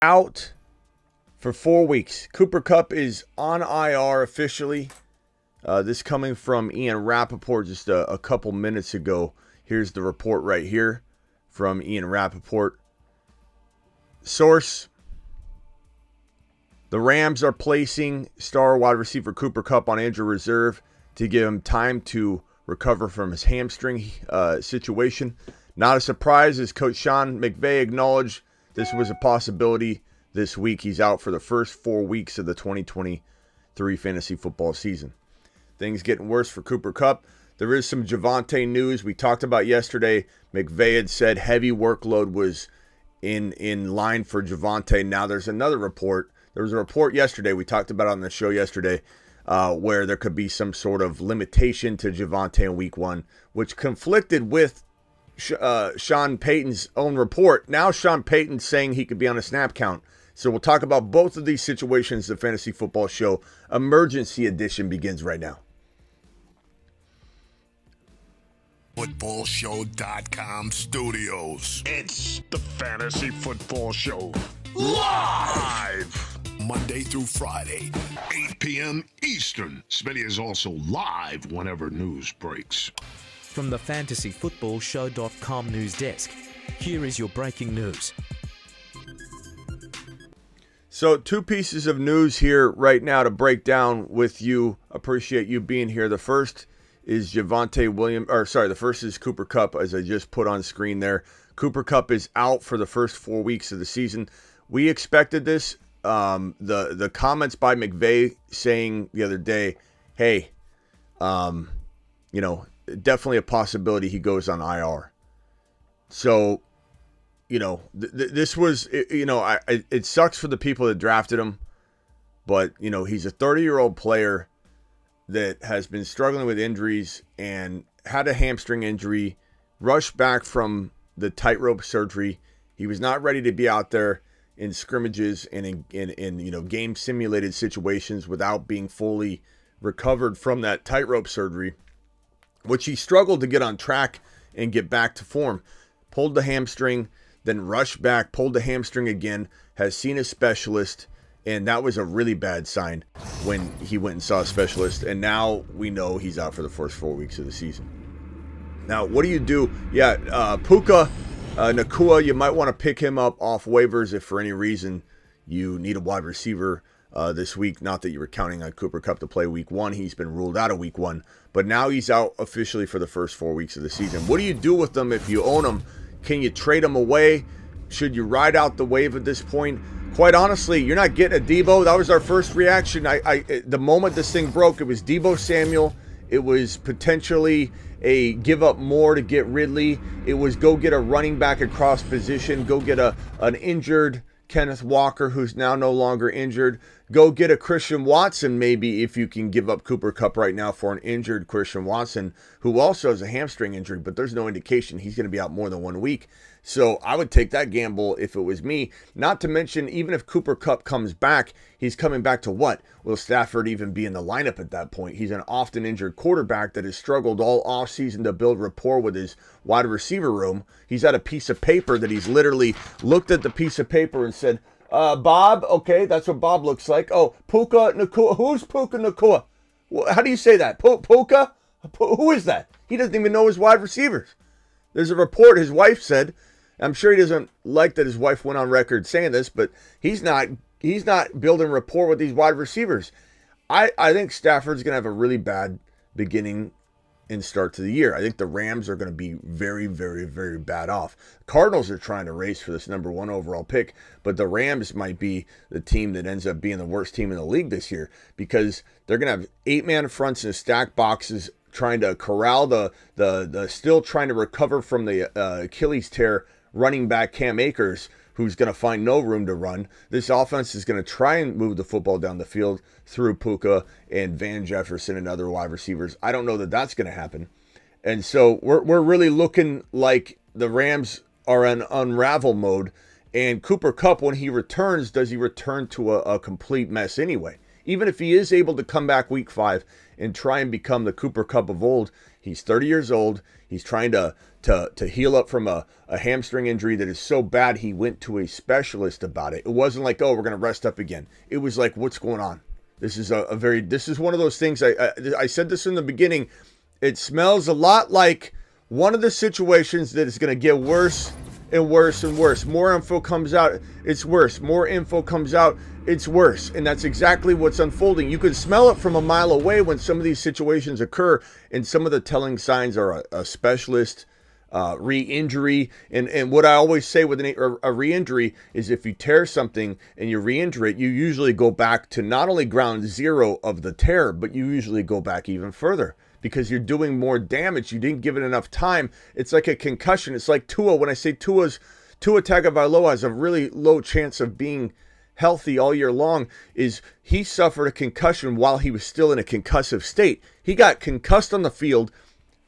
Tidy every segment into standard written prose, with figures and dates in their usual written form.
out for 4 weeks. Cooper Kupp is on IR officially. This coming from Ian Rappaport just a couple minutes ago. Here's the report right here from Ian Rappaport. Source: the Rams are placing star wide receiver Cooper Kupp on injury reserve to give him time to recover from his hamstring situation. Not a surprise, as Coach Sean McVay acknowledged this was a possibility this week. He's out for the first 4 weeks of the 2023 fantasy football season. Things getting worse for Cooper Kupp. There is some Javonte news. We talked about yesterday. McVay had said heavy workload was in line for Javonte. Now there's another report. There was a report yesterday. We talked about it on the show yesterday where there could be some sort of limitation to Javonte in week 1, which conflicted with Sean Payton's own report. Now Sean Payton's saying he could be on a snap count. So we'll talk about both of these situations. The Fantasy Football Show Emergency Edition begins right now. FootballShow.com studios. It's the Fantasy Football Show. Live! Monday through Friday, 8 p.m. Eastern. Smitty is also live whenever news breaks. From the FantasyFootballShow.com news desk, here is your breaking news. So 2 pieces of news here right now to break down with you. Appreciate you being here. The first is Javonte Williams, the first is Cooper Kupp, as I just put on screen there. Cooper Kupp is out for the first 4 weeks of the season. We expected this. The comments by McVay saying the other day, hey, definitely a possibility he goes on IR. So, this was, it sucks for the people that drafted him, but, he's a 30-year-old player that has been struggling with injuries and had a hamstring injury, rushed back from the tightrope surgery. He was not ready to be out there in scrimmages and in game simulated situations without being fully recovered from that tightrope surgery, which he struggled to get on track and get back to form. Pulled the hamstring, then rushed back, pulled the hamstring again, has seen a specialist, and that was a really bad sign when he went and saw a specialist, and now we know he's out for the first 4 weeks of the season. Now, what do you do? Puka Nacua, you might want to pick him up off waivers if for any reason you need a wide receiver this week. Not that you were counting on Cooper Kupp to play week 1. He's been ruled out of week 1, but now he's out officially for the first 4 weeks of the season. What do you do with them if you own them? Can you trade them away? Should you ride out the wave at this point? Quite honestly, you're not getting a Debo. That was our first reaction. The moment this thing broke, it was Debo Samuel. It was potentially a give up more to get Ridley. It was go get a running back across position. Go get an injured Kenneth Walker, who's now no longer injured. Go get a Christian Watson, maybe, if you can give up Cooper Kupp right now for an injured Christian Watson, who also has a hamstring injury, but there's no indication he's going to be out more than 1 week. So I would take that gamble if it was me. Not to mention, even if Cooper Kupp comes back, he's coming back to what? Will Stafford even be in the lineup at that point? He's an often injured quarterback that has struggled all offseason to build rapport with his wide receiver room. He's had a piece of paper that he's literally looked at the piece of paper and said, Bob, okay, that's what Bob looks like. Oh, Puka Nacua. Who's Puka Nacua? How do you say that? Puka? Who is that? He doesn't even know his wide receivers. There's a report his wife said. I'm sure he doesn't like that his wife went on record saying this, but he's not building rapport with these wide receivers. I think Stafford's going to have a really bad beginning and start to the year. I think the Rams are going to be very, very, very bad off. Cardinals are trying to race for this number 1 overall pick, but the Rams might be the team that ends up being the worst team in the league this year because they're going to have 8-man fronts and stack boxes trying to corral the still trying to recover from the Achilles tear running back Cam Akers, who's going to find no room to run. This offense is going to try and move the football down the field through Puka and Van Jefferson and other wide receivers. I don't know that that's going to happen. And so we're really looking like the Rams are in unravel mode. And Cooper Kupp, when he returns, does he return to a complete mess anyway? Even if he is able to come back week 5 and try and become the Cooper Kupp of old, he's 30 years old. He's trying to heal up from a hamstring injury that is so bad he went to a specialist about it. It wasn't like, oh, we're going to rest up again. It was like, what's going on? This is this is one of those things. I said this in the beginning. It smells a lot like one of the situations that is going to get worse and worse and worse. More info comes out, it's worse. More info comes out, it's worse. And that's exactly what's unfolding. You can smell it from a mile away when some of these situations occur, and some of the telling signs are a specialist, re-injury. And what I always say with a re-injury is if you tear something and you re-injure it, you usually go back to not only ground zero of the tear, but you usually go back even further, because you're doing more damage. You didn't give it enough time. It's like a concussion. It's like Tua. When I say Tua Tagovailoa has a really low chance of being healthy all year long, is he suffered a concussion while he was still in a concussive state. He got concussed on the field,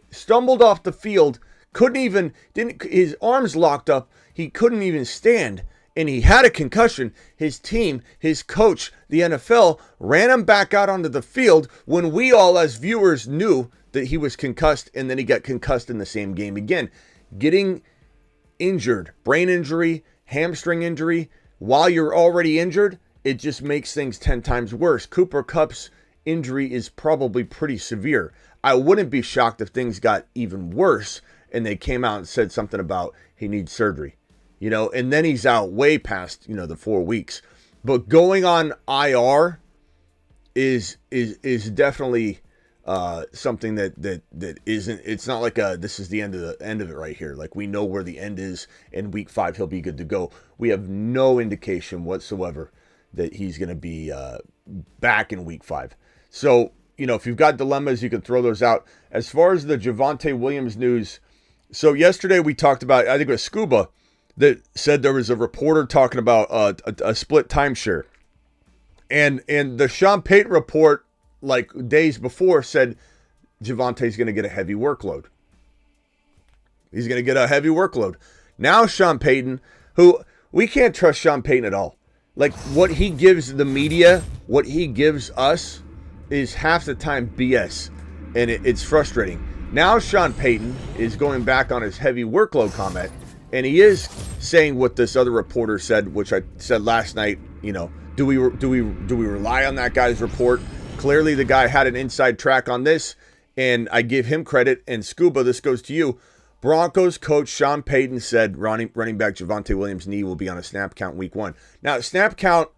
stumbled off the field, his arms locked up. He couldn't even stand. And he had a concussion. His team, his coach, the NFL ran him back out onto the field when we all as viewers knew that he was concussed, and then he got concussed in the same game again. Getting injured, brain injury, hamstring injury, while you're already injured, it just makes things 10 times worse. Cooper Kupp's injury is probably pretty severe. I wouldn't be shocked if things got even worse and they came out and said something about he needs surgery. And then he's out way past, the 4 weeks. But going on IR is definitely something that isn't. It's not like this is the end of it right here. Like, we know where the end is. In week 5, he'll be good to go. We have no indication whatsoever that he's going to be back in week 5. So, if you've got dilemmas, you can throw those out. As far as the Javonte Williams news, so yesterday we talked about, I think it was Scuba, that said there was a reporter talking about a split timeshare. And the Sean Payton report, like days before, said Javonte's going to get a heavy workload. He's going to get a heavy workload. Now Sean Payton, who we can't trust Sean Payton at all. Like, what he gives the media, what he gives us is half the time BS. And it's frustrating. Now Sean Payton is going back on his heavy workload comment. And he is saying what this other reporter said, which I said last night. Do we rely on that guy's report? Clearly, the guy had an inside track on this, and I give him credit. And Scuba, this goes to you. Broncos coach Sean Payton said running back Javonte Williams' knee will be on a snap count week 1. Now, snap count,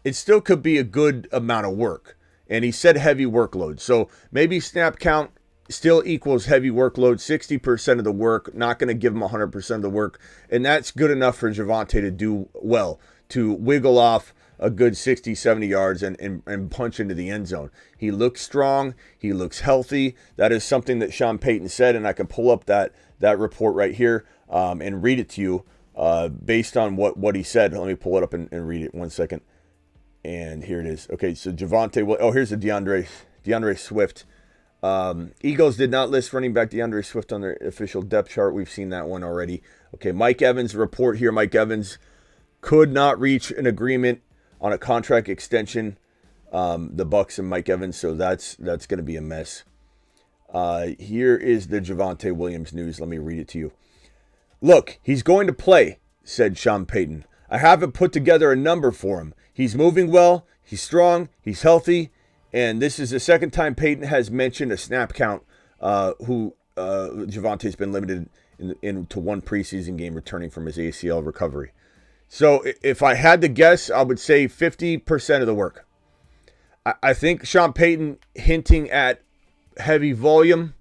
it still could be a good amount of work. And he said heavy workload. So maybe snap count still equals heavy workload, 60% of the work, not going to give him 100% of the work. And that's good enough for Javonte to do well, to wiggle off a good 60, 70 yards and punch into the end zone. He looks strong. He looks healthy. That is something that Sean Payton said, and I can pull up that report right here and read it to you based on what he said. Let me pull it up and read it 1 second. And here it is. Okay, so Javonte, here's the DeAndre Swift. Eagles did not list running back DeAndre Swift on their official depth chart. We've seen that one already. Okay, Mike Evans report here. Mike Evans could not reach an agreement on a contract extension. The Bucs and Mike Evans, so that's going to be a mess. Here is the Javonte Williams news. Let me read it to you. Look, he's going to play, said Sean Payton. I haven't put together a number for him. He's moving well. He's strong. He's healthy. And this is the second time Payton has mentioned a snap count. Javonte's been limited into one preseason game returning from his ACL recovery. So if I had to guess, I would say 50% of the work. I think Sean Payton hinting at heavy volume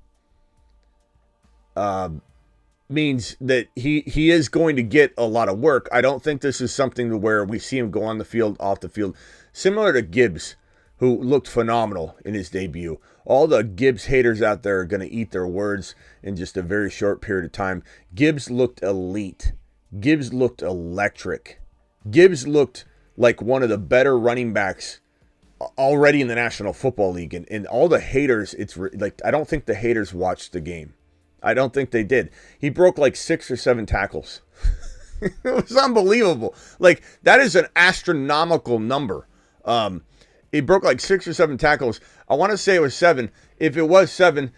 means that he is going to get a lot of work. I don't think this is something to where we see him go on the field, off the field. Similar to Gibbs, who looked phenomenal in his debut. All the Gibbs haters out there are going to eat their words in just a very short period of time. Gibbs looked elite. Gibbs looked electric. Gibbs looked like one of the better running backs already in the National Football League. And all the haters, I don't think the haters watched the game. I don't think they did. He broke like 6 or 7 tackles. It was unbelievable. Like, that is an astronomical number. He broke like 6 or 7 tackles. I want to say it was 7. If it was 7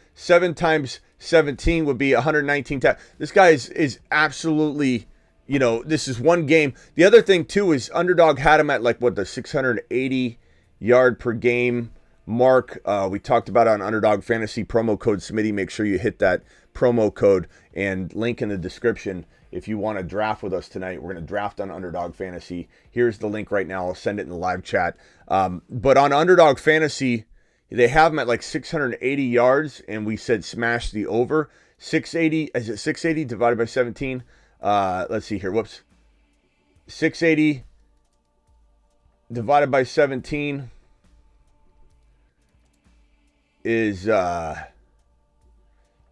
times 17 would be 119 tackles. This guy is absolutely, this is one game. The other thing, too, is Underdog had him at like, the 680 yard per game mark. We talked about it on Underdog Fantasy, promo code Smitty. Make sure you hit that promo code and link in the description if you want to draft with us tonight. We're going to draft on Underdog Fantasy. Here's the link right now. I'll send it in the live chat. But on Underdog Fantasy, they have him at like 680 yards, and we said smash the over. 680, is it 680 divided by 17? Let's see here. Whoops. 680 divided by 17 is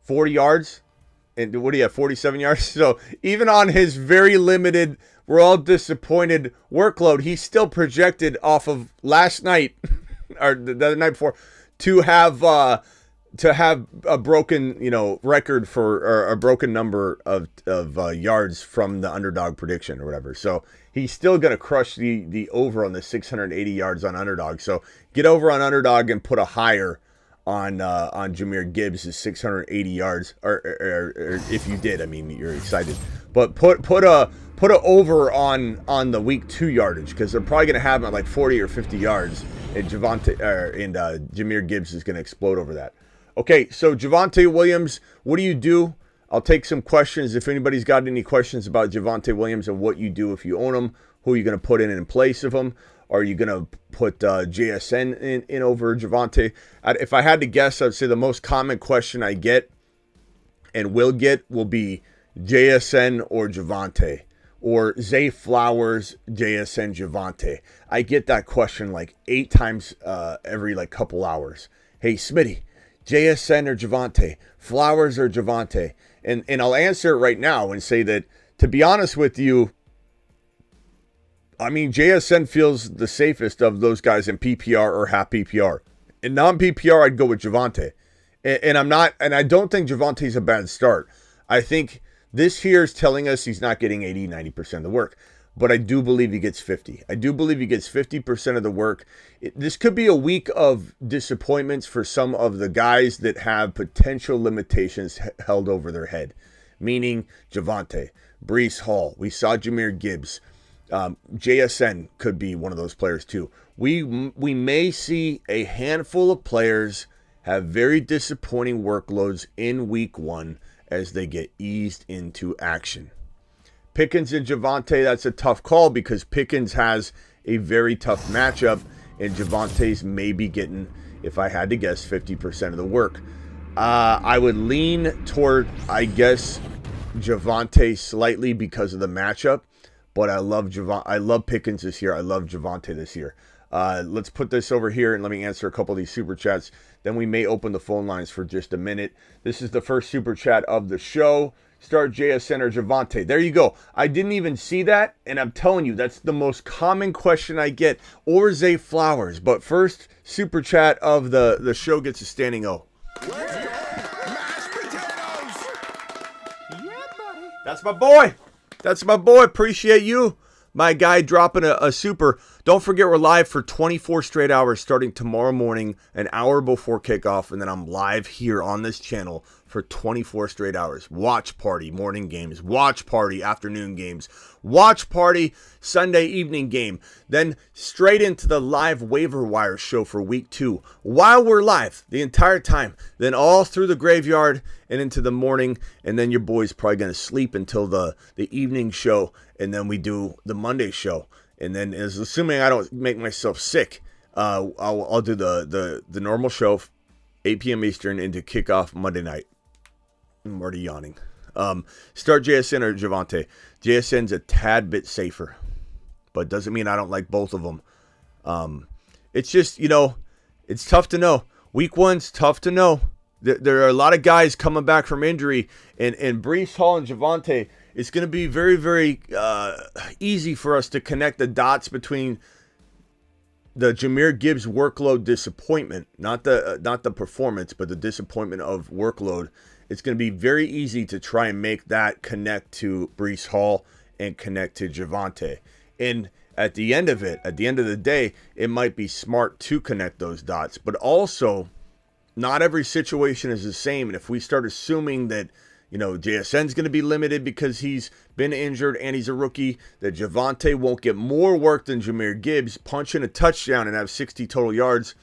40 yards. And what do you have, 47 yards? So even on his very limited, we're all disappointed workload, he's still projected off of last night or the night before to have a broken, record for, or a broken number of yards from the Underdog prediction or whatever. So he's still going to crush the over on the 680 yards on Underdog. So get over on Underdog and put a higher on Jahmyr Gibbs' 680 yards, or if you did, I mean, you're excited. But put a over on the week 2 yardage, because they're probably going to have him at like 40 or 50 yards, and Jahmyr Gibbs is going to explode over that. Okay, so Javonte Williams, what do you do? I'll take some questions. If anybody's got any questions about Javonte Williams and what you do if you own him, who are you going to put in place of him? Are you going to put JSN in over Javonte? If I had to guess, I'd say the most common question I get and will be JSN or Javonte, or Zay Flowers, JSN, Javonte. I get that question like 8 times every like couple hours. Hey, Smitty, JSN or Javonte, Flowers or Javonte? And I'll answer it right now and say that, to be honest with you, I mean, JSN feels the safest of those guys in PPR or half PPR. In non-PPR, I'd go with Javonte. And I don't think Javonte's a bad start. I think this here is telling us he's not getting 80, 90% of the work. But I do believe he gets 50. I do believe he gets 50% of the work. This could be a week of disappointments for some of the guys that have potential limitations held over their head. Meaning Javonte, Breece Hall. We saw Jahmyr Gibbs. JSN could be one of those players too. We may see a handful of players have very disappointing workloads in week 1 as they get eased into action. Pickens and Javonte, that's a tough call because Pickens has a very tough matchup, and Javonte's maybe getting, if I had to guess, 50% of the work. I would lean toward, I guess, Javonte slightly because of the matchup. But I love Pickens this year. I love Javonte this year. Let's put this over here and let me answer a couple of these super chats. Then we may open the phone lines for just a minute. This is the first super chat of the show. Start JSN or Javonte. There you go. I didn't even see that, and I'm telling you, that's the most common question I get. Or Zay Flowers. But first, super chat of the show gets a standing O. Mashed potatoes! Yeah, buddy. That's my boy. That's my boy. Appreciate you. My guy dropping a super. Don't forget we're live for 24 straight hours starting tomorrow morning, an hour before kickoff, and then I'm live here on this channel for 24 straight hours. Watch party, morning games. Watch party, afternoon games. Watch party, Sunday evening game. Then straight into the live waiver wire show for week 2. While we're live the entire time. Then all through the graveyard and into the morning. And then your boy's probably going to sleep until the evening show. And then we do the Monday show. And then, assuming I don't make myself sick, I'll do the normal show, 8 p.m. Eastern, into kickoff Monday night. I'm already yawning. Start JSN or Javonte. JSN's a tad bit safer, but doesn't mean I don't like both of them. It's just, it's tough to know. Week 1's tough to know. There are a lot of guys coming back from injury, and Breece Hall and Javonte, it's going to be very, very easy for us to connect the dots between the Jahmyr Gibbs workload disappointment, not the performance, but the disappointment of workload. It's going to be very easy to try and make that connect to Breece Hall and connect to Javonte. And at the end of the day, it might be smart to connect those dots. But also, not every situation is the same. And if we start assuming that, JSN's going to be limited because he's been injured and he's a rookie, that Javonte won't get more work than Jahmyr Gibbs, punch in a touchdown and have 60 total yards.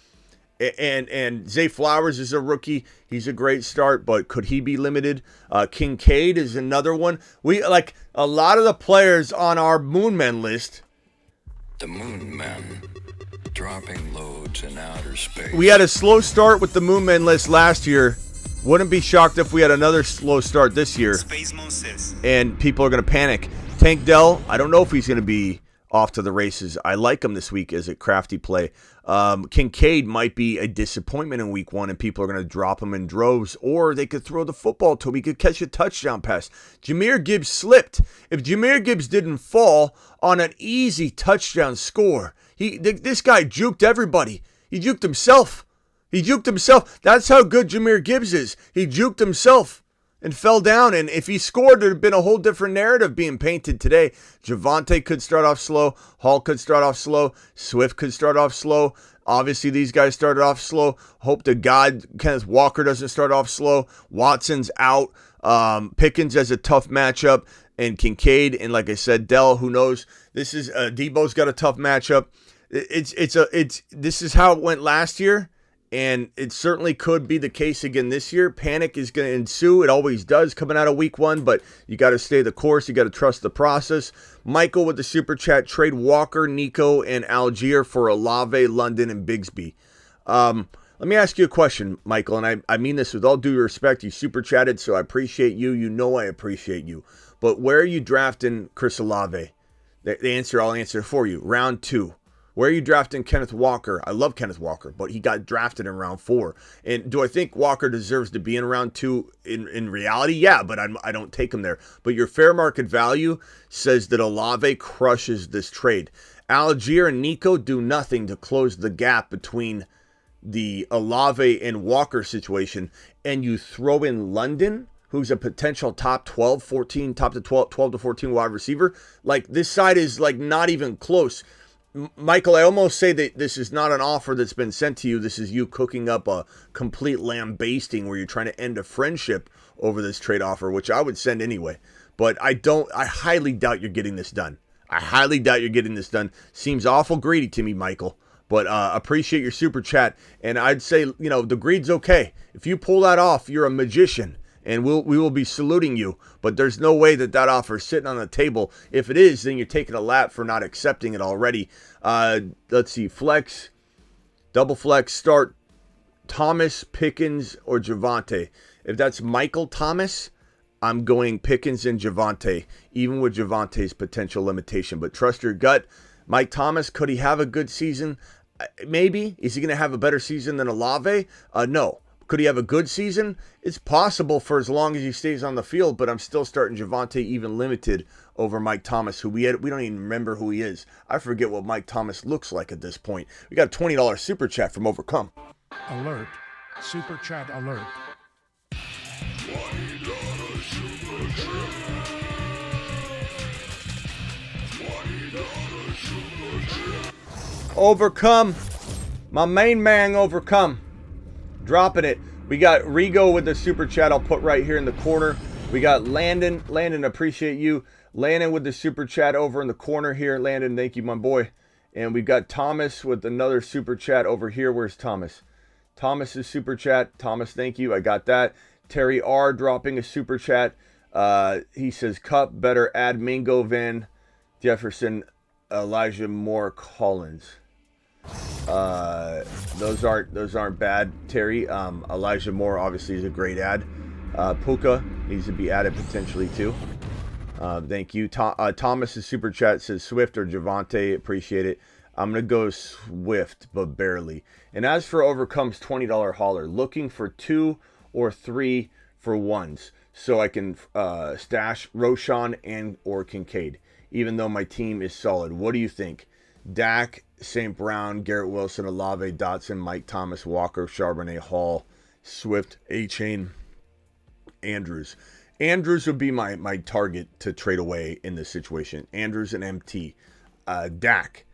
And Zay Flowers is a rookie. He's a great start, but could he be limited? Kincaid is another one. We like a lot of the players on our Moon Men list. The Moon Men dropping loads in outer space. We had a slow start with the Moon Men list last year. Wouldn't be shocked if we had another slow start this year. Space Moses. And people are going to panic. Tank Dell, I don't know if he's going to be off to the races. I like him this week as a crafty play. Kincaid might be a disappointment in week 1 and people are going to drop him in droves, or they could throw the football to him. He could catch a touchdown pass. Jahmyr Gibbs slipped. If Jahmyr Gibbs didn't fall on an easy touchdown score, this guy juked everybody. He juked himself. That's how good Jahmyr Gibbs is. He juked himself and fell down. And if he scored, there'd have been a whole different narrative being painted today. Javonte could start off slow. Hall could start off slow. Swift could start off slow. Obviously, these guys started off slow. Hope to God Kenneth Walker doesn't start off slow. Watson's out. Pickens has a tough matchup. And Kincaid, and like I said, Dell, who knows? This is Debo's got a tough matchup. This is how it went last year. And it certainly could be the case again this year. Panic is going to ensue. It always does coming out of week 1, but you got to stay the course. You got to trust the process. Michael with the super chat, trade Walker, Nico, and Algier for Olave, London, and Bigsby. Let me ask you a question, Michael, and I mean this with all due respect. You super chatted, so I appreciate you. You know I appreciate you. But where are you drafting Chris Olave? The answer, I'll answer for you. Round 2. Where are you drafting Kenneth Walker? I love Kenneth Walker, but he got drafted in round 4. And do I think Walker deserves to be in round 2 in reality? Yeah, but I don't take him there. But your fair market value says that Olave crushes this trade. Algier and Nico do nothing to close the gap between the Olave and Walker situation. And you throw in London, who's a potential top to 12 to 14 wide receiver. Like, this side is like not even close. Michael, I almost say that this is not an offer that's been sent to you. This is you cooking up a complete lambasting where you're trying to end a friendship over this trade offer, which I would send anyway. But I highly doubt you're getting this done. Seems awful greedy to me, Michael. But appreciate your super chat. And I'd say, the greed's okay. If you pull that off, you're a magician. And we will be saluting you. But there's no way that offer is sitting on the table. If it is, then you're taking a lap for not accepting it already. Let's see. Flex. Double flex. Start Thomas, Pickens, or Javonte. If that's Michael Thomas, I'm going Pickens and Javonte, even with Javonte's potential limitation. But trust your gut. Mike Thomas, could he have a good season? Maybe. Is he going to have a better season than Olave? No. Could he have a good season? It's possible for as long as he stays on the field, but I'm still starting Javonte even limited over Mike Thomas, who we don't even remember who he is. I forget what Mike Thomas looks like at this point. We got a $20 super chat from Overcome. Alert. Super chat alert. Overcome. My main man, Overcome. Dropping it. We got Rigo with the super chat. I'll put right here in the corner. We got Landon. Landon, appreciate you. Landon with the super chat over in the corner here. Landon, thank you, my boy. And we've got Thomas with another super chat over here. Where's Thomas? Thomas's super chat. Thomas, thank you. I got that. Terry R dropping a super chat. He says, Kupp, better add Mingo, Van Jefferson, Elijah Moore, Collins. Those aren't bad, Terry. Elijah Moore obviously is a great ad. Puka needs to be added potentially too. Thank you. Thomas's super chat says Swift or Javonte. Appreciate it. I'm gonna go Swift, but barely. And as for Overcome's $20 hauler, looking for 2 or 3 for ones, so I can stash Roshan and or Kincaid, even though my team is solid. What do you think? Dak, St. Brown, Garrett Wilson, Olave, Dotson, Mike Thomas, Walker, Charbonnet, Hall, Swift, A-Chain, Andrews. Andrews would be my target to trade away in this situation. Andrews and MT. Dak.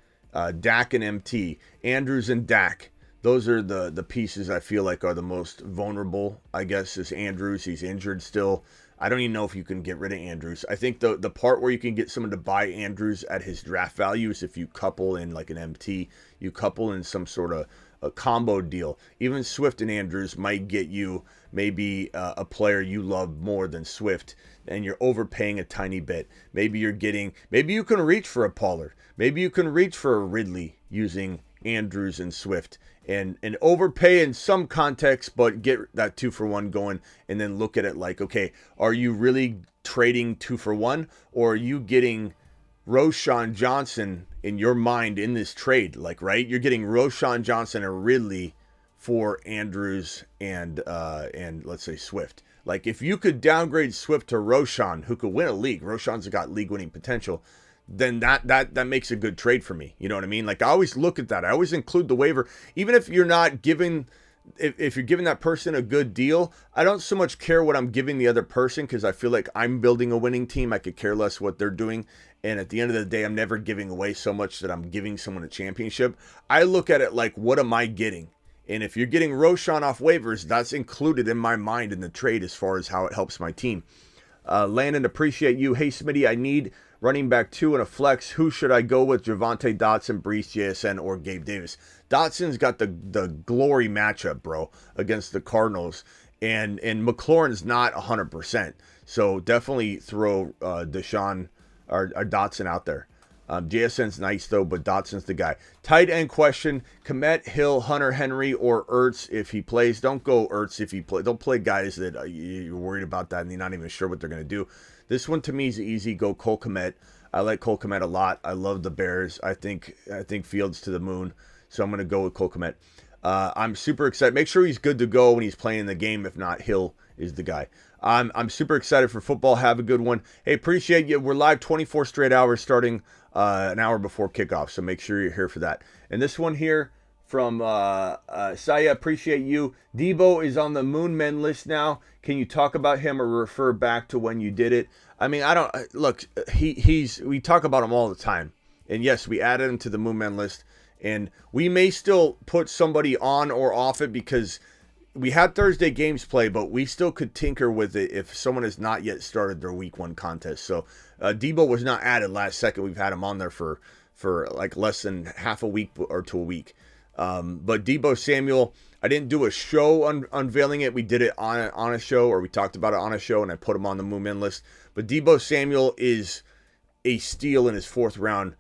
Dak and MT. Andrews and Dak. Those are the pieces I feel like are the most vulnerable, I guess, is Andrews. He's injured still. I don't even know if you can get rid of Andrews. I think the part where you can get someone to buy Andrews at his draft value is if you couple in like an MT, you couple in some sort of a combo deal. Even Swift and Andrews might get you maybe a player you love more than Swift, and you're overpaying a tiny bit. Maybe you can reach for a Pollard. Maybe you can reach for a Ridley using Andrews and Swift and overpay in some context, but get that 2-for-1 going, and then look at it like, okay, are you really trading 2-for-1, or are you getting Roschon Johnson in your mind in this trade? Like, right, you're getting Roschon Johnson and Ridley for Andrews and let's say Swift. Like, if you could downgrade Swift to Roschon, who could win a league, Roschon's got league winning potential, then that makes a good trade for me. You know what I mean? Like, I always look at that. I always include the waiver. Even if you're not giving, if you're giving that person a good deal, I don't so much care what I'm giving the other person, because I feel like I'm building a winning team. I could care less what they're doing. And at the end of the day, I'm never giving away so much that I'm giving someone a championship. I look at it like, what am I getting? And if you're getting Roschon off waivers, that's included in my mind in the trade as far as how it helps my team. Landon, appreciate you. Hey, Smitty, I need running back 2 and a flex. Who should I go with? Javonte, Dotson, Breece, JSN, or Gabe Davis? Dotson's got the glory matchup, bro, against the Cardinals. And McLaurin's not 100%. So definitely throw Deshaun or Dotson out there. JSN's nice, though, but Dotson's the guy. Tight end question. Kmet, Hill, Hunter, Henry, or Ertz if he plays. Don't go Ertz if he plays. Don't play guys that you're worried about that and you're not even sure what they're going to do. This one, to me, is easy. Go Cole Kmet. I like Cole Kmet a lot. I love the Bears. I think Fields to the moon. So I'm going to go with Cole Kmet. I'm super excited. Make sure he's good to go when he's playing the game. If not, Hill is the guy. I'm super excited for football. Have a good one. Hey, appreciate you. We're live 24 straight hours starting an hour before kickoff. So make sure you're here for that. And this one here from Saya, appreciate you. Debo is on the Moon Men list now. Can you talk about him or refer back to when you did it? I mean, I don't look. We talk about him all the time. And yes, we added him to the Moon Men list. And we may still put somebody on or off it because we had Thursday games play, but we still could tinker with it if someone has not yet started their week 1 contest. So Debo was not added last second. We've had him on there for like less than half a week or to a week. But Debo Samuel, I didn't do a show unveiling it. We did it on a show, or we talked about it on a show, and I put him on the Moon Men list. But Debo Samuel is a steal in his 4th round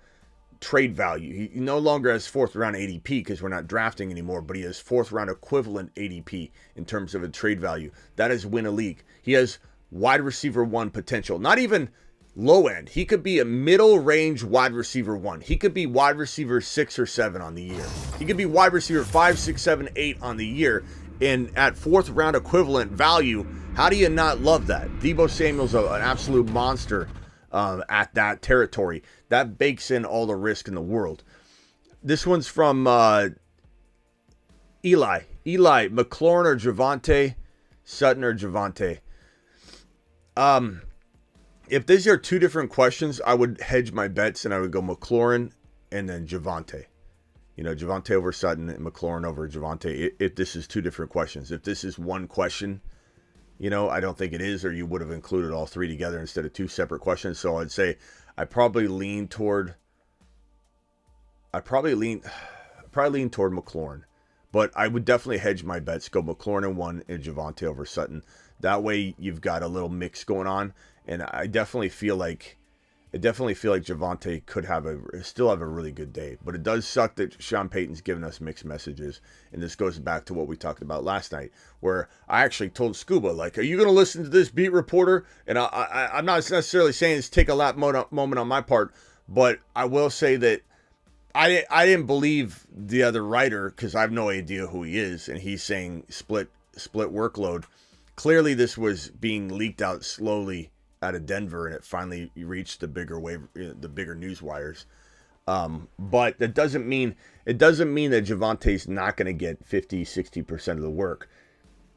trade value. He no longer has 4th round ADP because we're not drafting anymore, but he has 4th round equivalent ADP in terms of a trade value. That is win a league. He has wide receiver 1 potential. Not even low end. He could be a middle range wide receiver 1. He could be wide receiver 6 or 7 on the year. He could be wide receiver 5, 6, 7, 8 on the year. And at 4th round equivalent value, how do you not love that? Debo Samuel's an absolute monster at that territory. That bakes in all the risk in the world. This one's from Eli. McLaurin or Javonte? Sutton or Javonte? If these are 2 different questions, I would hedge my bets and I would go McLaurin and then Javonte. You know, Javonte over Sutton and McLaurin over Javonte. If this is 2 different questions. If this is one question, you know, I don't think it is, or you would have included all 3 together instead of 2 separate questions. So I'd say I probably lean toward McLaurin, but I would definitely hedge my bets. Go McLaurin in 1 and Javonte over Sutton. That way you've got a little mix going on, and I definitely feel like Javonte could still have a really good day. But it does suck that Sean Payton's giving us mixed messages. And this goes back to what we talked about last night, where I actually told Scuba, like, are you going to listen to this beat reporter? And I'm not necessarily saying it's take a lap moment on my part, but I will say that I didn't believe the other writer because I have no idea who he is. And he's saying split workload. Clearly this was being leaked out slowly out of Denver, and it finally reached the bigger news wires. But that doesn't mean that Javonte's not going to get 50-60% of the work.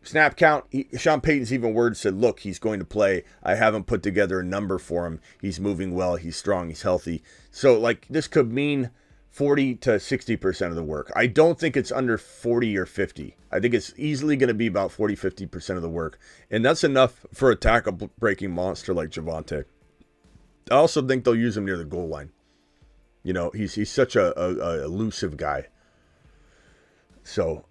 Snap count, Sean Payton's even words said, look, he's going to play. I haven't put together a number for him. He's moving well. He's strong. He's healthy. So, like, this could mean 40 to 60% of the work. I don't think it's under 40 or 50. I think it's easily going to be about 40, 50% of the work. And that's enough for a tackle-breaking monster like Javonte. I also think they'll use him near the goal line. You know, he's such a elusive guy. So,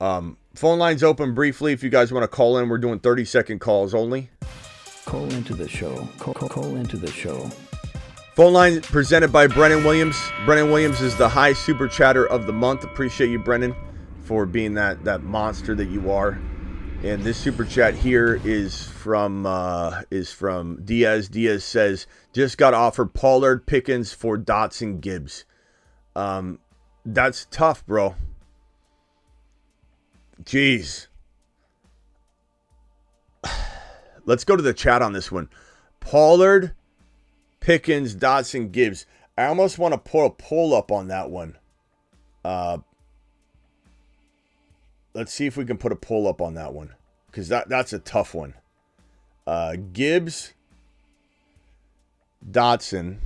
phone line's open briefly. If you guys want to call in, we're doing 30-second calls only. Call into the show. Call into the show. Phone line presented by Brennan Williams. Brennan Williams is the high super chatter of the month. Appreciate you, Brennan, for being that monster that you are. And this super chat here is from Diaz. Diaz says, just got offered Pollard, Pickens for Dotson, Gibbs. That's tough, bro. Jeez. Let's go to the chat on this one. Pollard, Pickens, Dotson, Gibbs. I almost want to put a poll up on that one. Let's see if we can put a poll up on that one. Because that's a tough one. Gibbs, Dotson.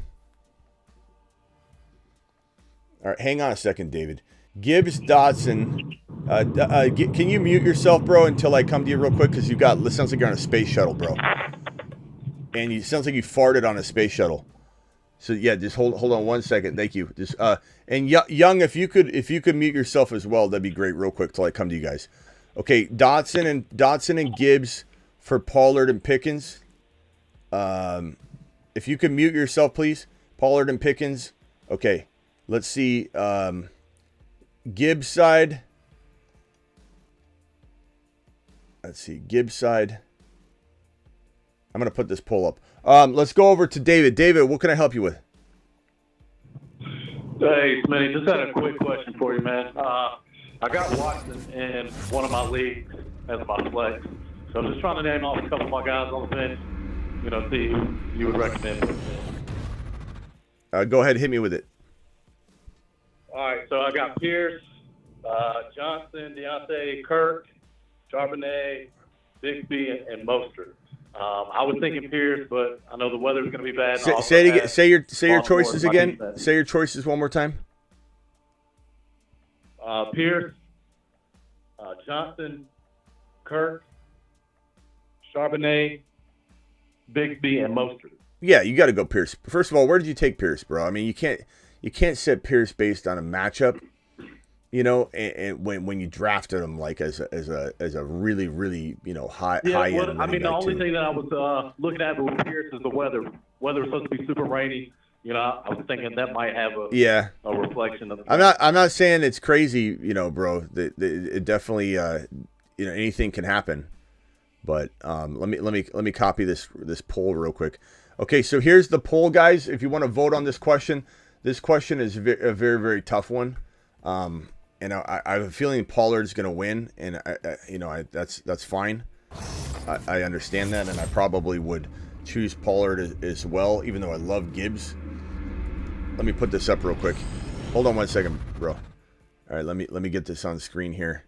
All right, hang on a second, David. Gibbs, Dotson. Can you mute yourself, bro, until I come to you real quick? Because it sounds like you're on a space shuttle, bro. And it sounds like you farted on a space shuttle. So yeah, just hold on 1 second. Thank you. Just and Young, if you could mute yourself as well, that'd be great. Real quick till I come to you guys. Okay, Dotson and Gibbs for Pollard and Pickens. If you could mute yourself, please. Pollard and Pickens. Okay, let's see. Gibbs side. Let's see. Gibbs side. I'm going to put this poll up. Let's go over to David. David, what can I help you with? Hey, Smitty, just had a quick question for you, man. I got Watson in one of my leagues as my flex. So I'm just trying to name off a couple of my guys on the bench, see who you would recommend. Go ahead, hit me with it. All right, so I got Pierce, Johnson, Deontay, Kirk, Charbonnet, Bixby, and Mostert. I was thinking Pierce, but I know the weather's going to be bad. Say it again. Say your choices again. Say your choices one more time. Pierce, Johnson, Kirk, Charbonnet, Bixby, and Mostert. Yeah, you got to go Pierce. First of all, where did you take Pierce, bro? I mean, you can't set Pierce based on a matchup. And when you drafted him like as a really high end. I mean, the only thing that I was looking at with Pierce is the weather. Weather's supposed to be super rainy. I was thinking that might have a reflection of. I'm not saying it's crazy, bro. It definitely anything can happen. But let me copy this poll real quick. Okay, so here's the poll, guys. If you want to vote on this question is a very, very tough one. And I have a feeling Pollard's going to win, and that's fine. I understand that, and I probably would choose Pollard as well, even though I love Gibbs. Let me put this up real quick. Hold on 1 second, bro. All right, let me get this on screen here.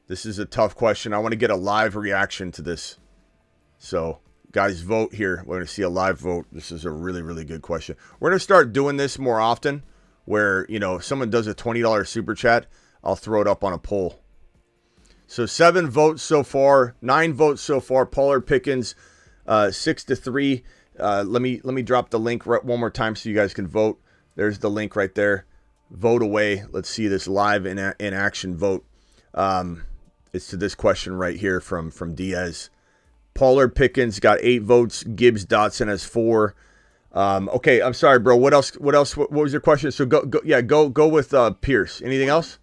This is a tough question. I want to get a live reaction to this. So, guys, vote here. We're going to see a live vote. This is a really, really good question. We're going to start doing this more often, where if someone does a $20 super chat, I'll throw it up on a poll. So 7 votes so far, 9 votes so far. Pollard, Pickens, 6-3. Let me drop the link one more time so you guys can vote. There's the link right there. Vote away. Let's see this live in action vote. It's to this question right here from Diaz. Pollard, Pickens got 8 votes. Gibbs, Dotson has 4. Okay, I'm sorry, bro. What else? What was your question? So go with Pierce. Anything else?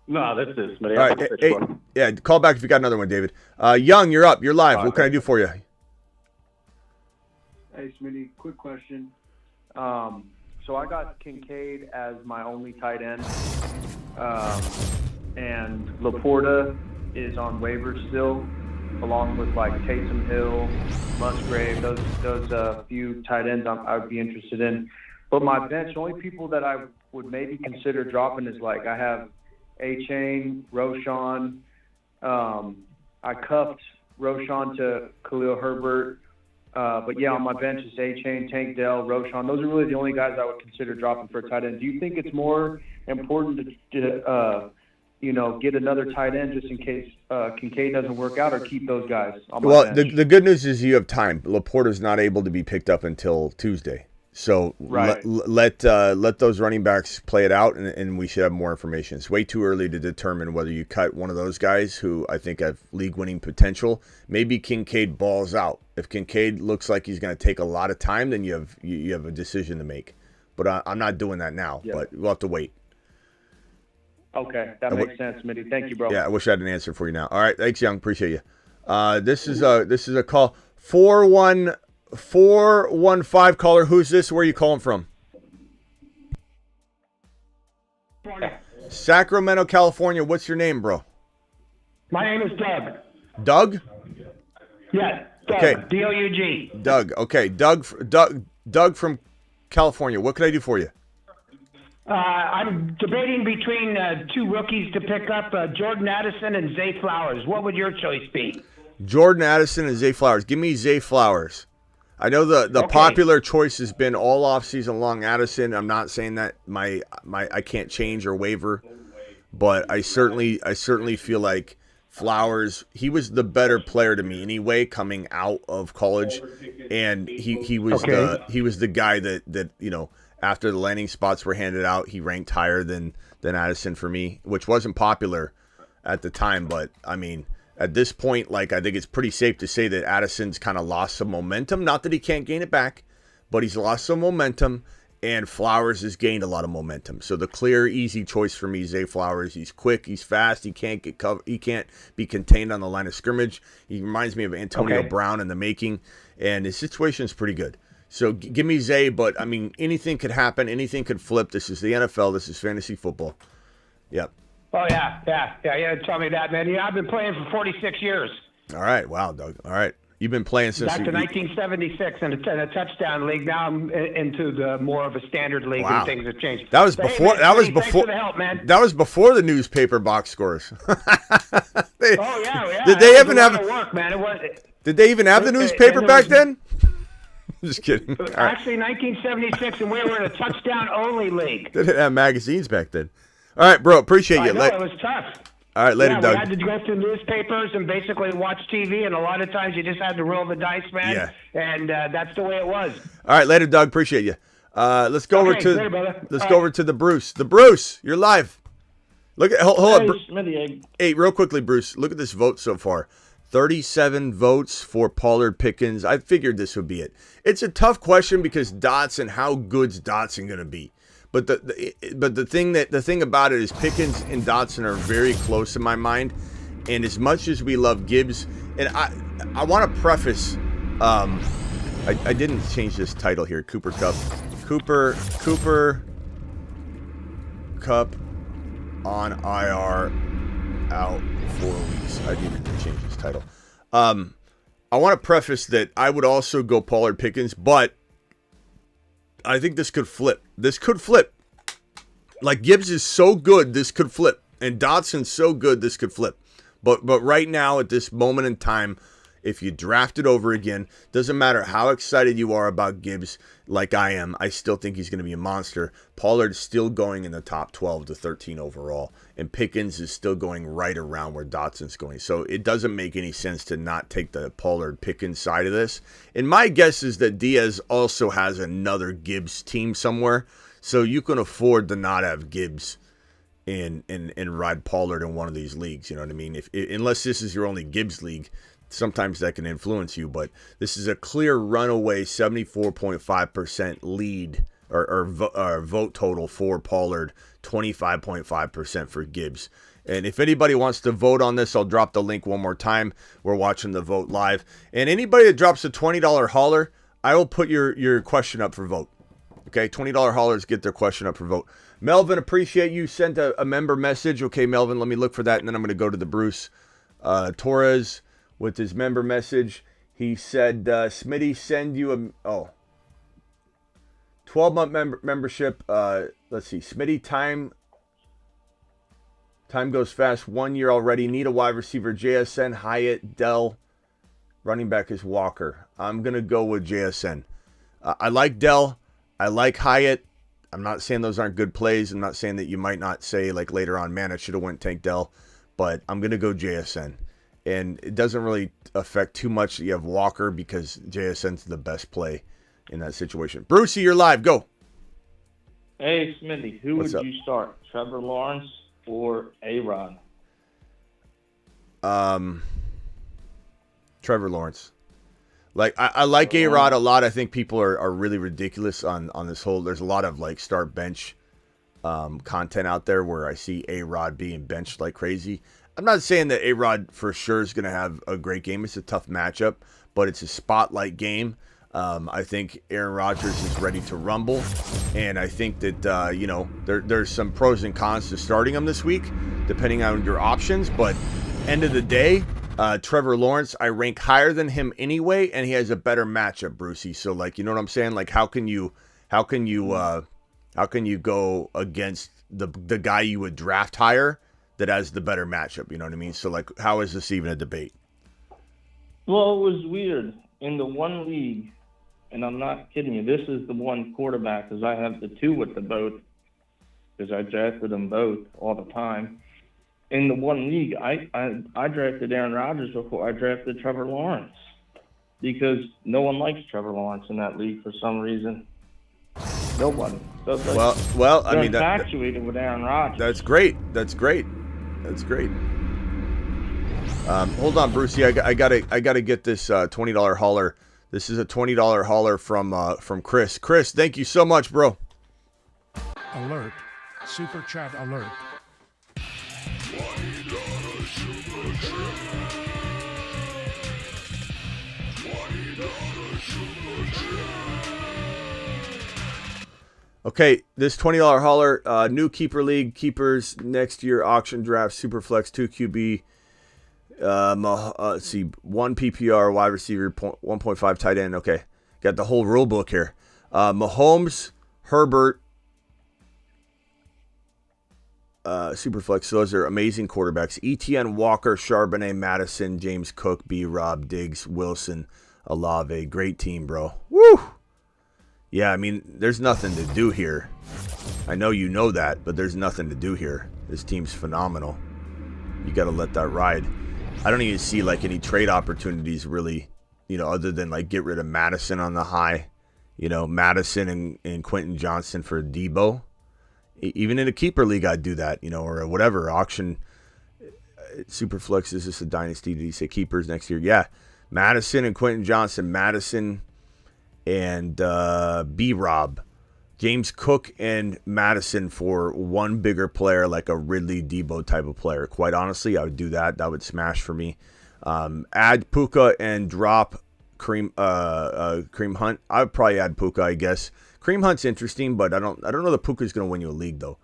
No, that's it, Smitty. All right, call back if you got another one, David. Young, you're up. You're live. What can I do for you? Hey, Smitty, quick question. So I got Kincaid as my only tight end, and Laporta is on waivers still, along with like Taysom Hill, Musgrave, those few tight ends I would be interested in. But my bench, the only people that I would maybe consider dropping is like I have A-Chain, Roshan, I cupped Roshan to Khalil Herbert. But yeah, on my bench is A-Chain, Tank Dell, Roshan. Those are really the only guys I would consider dropping for a tight end. Do you think it's more important to get another tight end just in case Kincaid doesn't work out, or keep those guys on my bench? The good news is you have time. Laporta's not able to be picked up until Tuesday. So Right. let those running backs play it out, and we should have more information. It's way too early to determine whether you cut one of those guys who I think have league-winning potential. Maybe Kincaid balls out. If Kincaid looks like he's going to take a lot of time, then you have a decision to make. But I'm not doing that now. Yeah. But we'll have to wait. Okay, that makes sense, Smitty. Thank you, bro. Yeah, I wish I had an answer for you now. All right, thanks, Young. Appreciate you. This is a call 415 caller. Who's this? Where are you calling from? Sacramento, California. What's your name, bro? My name is Doug. Doug? Yes, Doug. Okay. D-O-U-G. Doug. Okay, Doug from California. What can I do for you? I'm debating between two rookies to pick up, Jordan Addison and Zay Flowers. What would your choice be? Jordan Addison and Zay Flowers. Give me Zay Flowers. I know the Okay. popular choice has been all offseason long Addison. I'm not saying that my I can't change or waiver, but I certainly feel like Flowers, he was the better player to me anyway coming out of college, and he was the guy that after the landing spots were handed out, he ranked higher than Addison for me, which wasn't popular at the time, but I mean, at this point, I think it's pretty safe to say that Addison's kind of lost some momentum. Not that he can't gain it back, but he's lost some momentum, and Flowers has gained a lot of momentum. So the clear, easy choice for me is Zay Flowers. He's quick, he's fast, he can't get covered, he can't be contained on the line of scrimmage. He reminds me of Antonio Brown in the making, and his situation is pretty good. So give me Zay, but I mean, anything could happen, anything could flip. This is the NFL, this is fantasy football. Yep. Oh, yeah. Tell me that, man. Yeah, I've been playing for 46 years. All right. Wow, Doug. All right. You've been playing since... Back to 1976 in a touchdown league. Now I'm into the more of a standard league, Wow. and things have changed. That was Hey, before... man, that was Smitty, before... Thanks for the help, man. That was before the newspaper box scores. Oh, yeah. Did they even It was a have... lot of work, man. It was... Did they even have the newspaper back then? Just kidding. All right. Actually, 1976, and we were in a touchdown-only league. They didn't have magazines back then. All right, bro. Appreciate you. I know, it was tough. All right, later, Doug. We had to go through newspapers and basically watch TV, and a lot of times you just had to roll the dice, man. Yeah. And that's the way it was. All right, later, Doug. Appreciate you. Let's go over to... later, brother. Let's All go right. over to the Bruce. The Bruce, you're live. Look at... Hold up. Smitty, Hey, real quickly, Bruce. Look at this vote so far. 37 votes for Pollard Pickens. I figured this would be it. It's a tough question because Dotson, how good's Dotson going to be? But the thing about it is Pickens and Dotson are very close in my mind. And as much as we love Gibbs, and I want to preface, I didn't change this title here. Cooper Kupp on IR out 4 weeks. I needed to change this title. I want to preface that I would also go Pollard Pickens, but I think this could flip. This could flip. Like Gibbs is so good, this could flip. And Dotson's so good, this could flip. But right now, at this moment in time, if you draft it over again, doesn't matter how excited you are about Gibbs, like I am, I still think he's going to be a monster. Pollard's still going in the top 12 to 13 overall, and Pickens is still going right around where Dotson's going. So it doesn't make any sense to not take the Pollard-Pickens side of this. And my guess is that Diaz also has another Gibbs team somewhere, so you can afford to not have Gibbs and ride Pollard in one of these leagues. You know what I mean? Unless this is your only Gibbs league, sometimes that can influence you, but this is a clear runaway 74.5% lead or vote total for Pollard, 25.5% for Gibbs. And if anybody wants to vote on this, I'll drop the link one more time. We're watching the vote live. And anybody that drops a $20 holler, I will put your question up for vote. Okay, $20 hollers get their question up for vote. Melvin, appreciate you sent a member message. Okay, Melvin, let me look for that, and then I'm going to go to the Bruce Torres with his member message. He said, Smitty, send you a 12-month membership. Let's see, Smitty, time Time goes fast. 1 year already. Need a wide receiver. JSN, Hyatt, Dell. Running back is Walker. I'm going to go with JSN. I like Dell. I like Hyatt. I'm not saying those aren't good plays. I'm not saying that you might not say, like, later on, man, I should have went tank Dell. But I'm going to go JSN. And it doesn't really affect too much that you have Walker because JSN's the best play in that situation. Brucey, you're live. Go. Hey, Smitty, who What's would up? you start, Trevor Lawrence or A-Rod? Trevor Lawrence. Like, I like A-Rod a lot. I think people are really ridiculous on this whole. There's a lot of, like, start bench content out there where I see A-Rod being benched like crazy. I'm not saying that A-Rod for sure is going to have a great game. It's a tough matchup, but it's a spotlight game. I think Aaron Rodgers is ready to rumble, and I think that, there's some pros and cons to starting him this week, depending on your options, but end of the day, Trevor Lawrence, I rank higher than him anyway, and he has a better matchup, Brucey. So, like, you know what I'm saying? Like, how can you go against the guy you would draft higher that has the better matchup? You know what I mean? So, like, how is this even a debate? Well, it was weird. In the one league, and I'm not kidding you, this is the one quarterback, because I have the two with the both, because I drafted them both all the time. In the one league, I drafted Aaron Rodgers before I drafted Trevor Lawrence, because no one likes Trevor Lawrence in that league for some reason. Nobody. So it's like well, I they're mean, infatuated with Aaron Rodgers. That's great. Hold on, Brucey. I gotta get this $20 hauler. This is a $20 hauler from Chris. Chris, thank you so much, bro. Alert. Super chat alert. Okay, this $20 hauler, new keeper league, keepers next year auction draft, Superflex 2 QB. Let's see, 1 PPR, wide receiver, 1.5 tight end. Okay, got the whole rule book here. Mahomes, Herbert, Superflex. So those are amazing quarterbacks. ETN, Walker, Charbonnet, Madison, James Cook, B-Rob, Diggs, Wilson, Olave. Great team, bro. Woo! Yeah, I mean, there's nothing to do here. I know you know that, but there's nothing to do here. This team's phenomenal. You got to let that ride. I don't even see, like, any trade opportunities really, other than, like, get rid of Madison on the high. Madison and Quentin Johnson for Debo. Even in a keeper league, I'd do that, or whatever. Auction, Superflex, is this a dynasty? Did he say keepers next year? Yeah. Madison and Quentin Johnson. Madison and B-Rob. James Cook and Madison for one bigger player, like a Ridley Debo type of player. Quite honestly, I would do that. That would smash for me. Add Puka and drop Kareem Hunt. I would probably add Puka, I guess. Kareem Hunt's interesting, but I don't know that Puka's going to win you a league, though.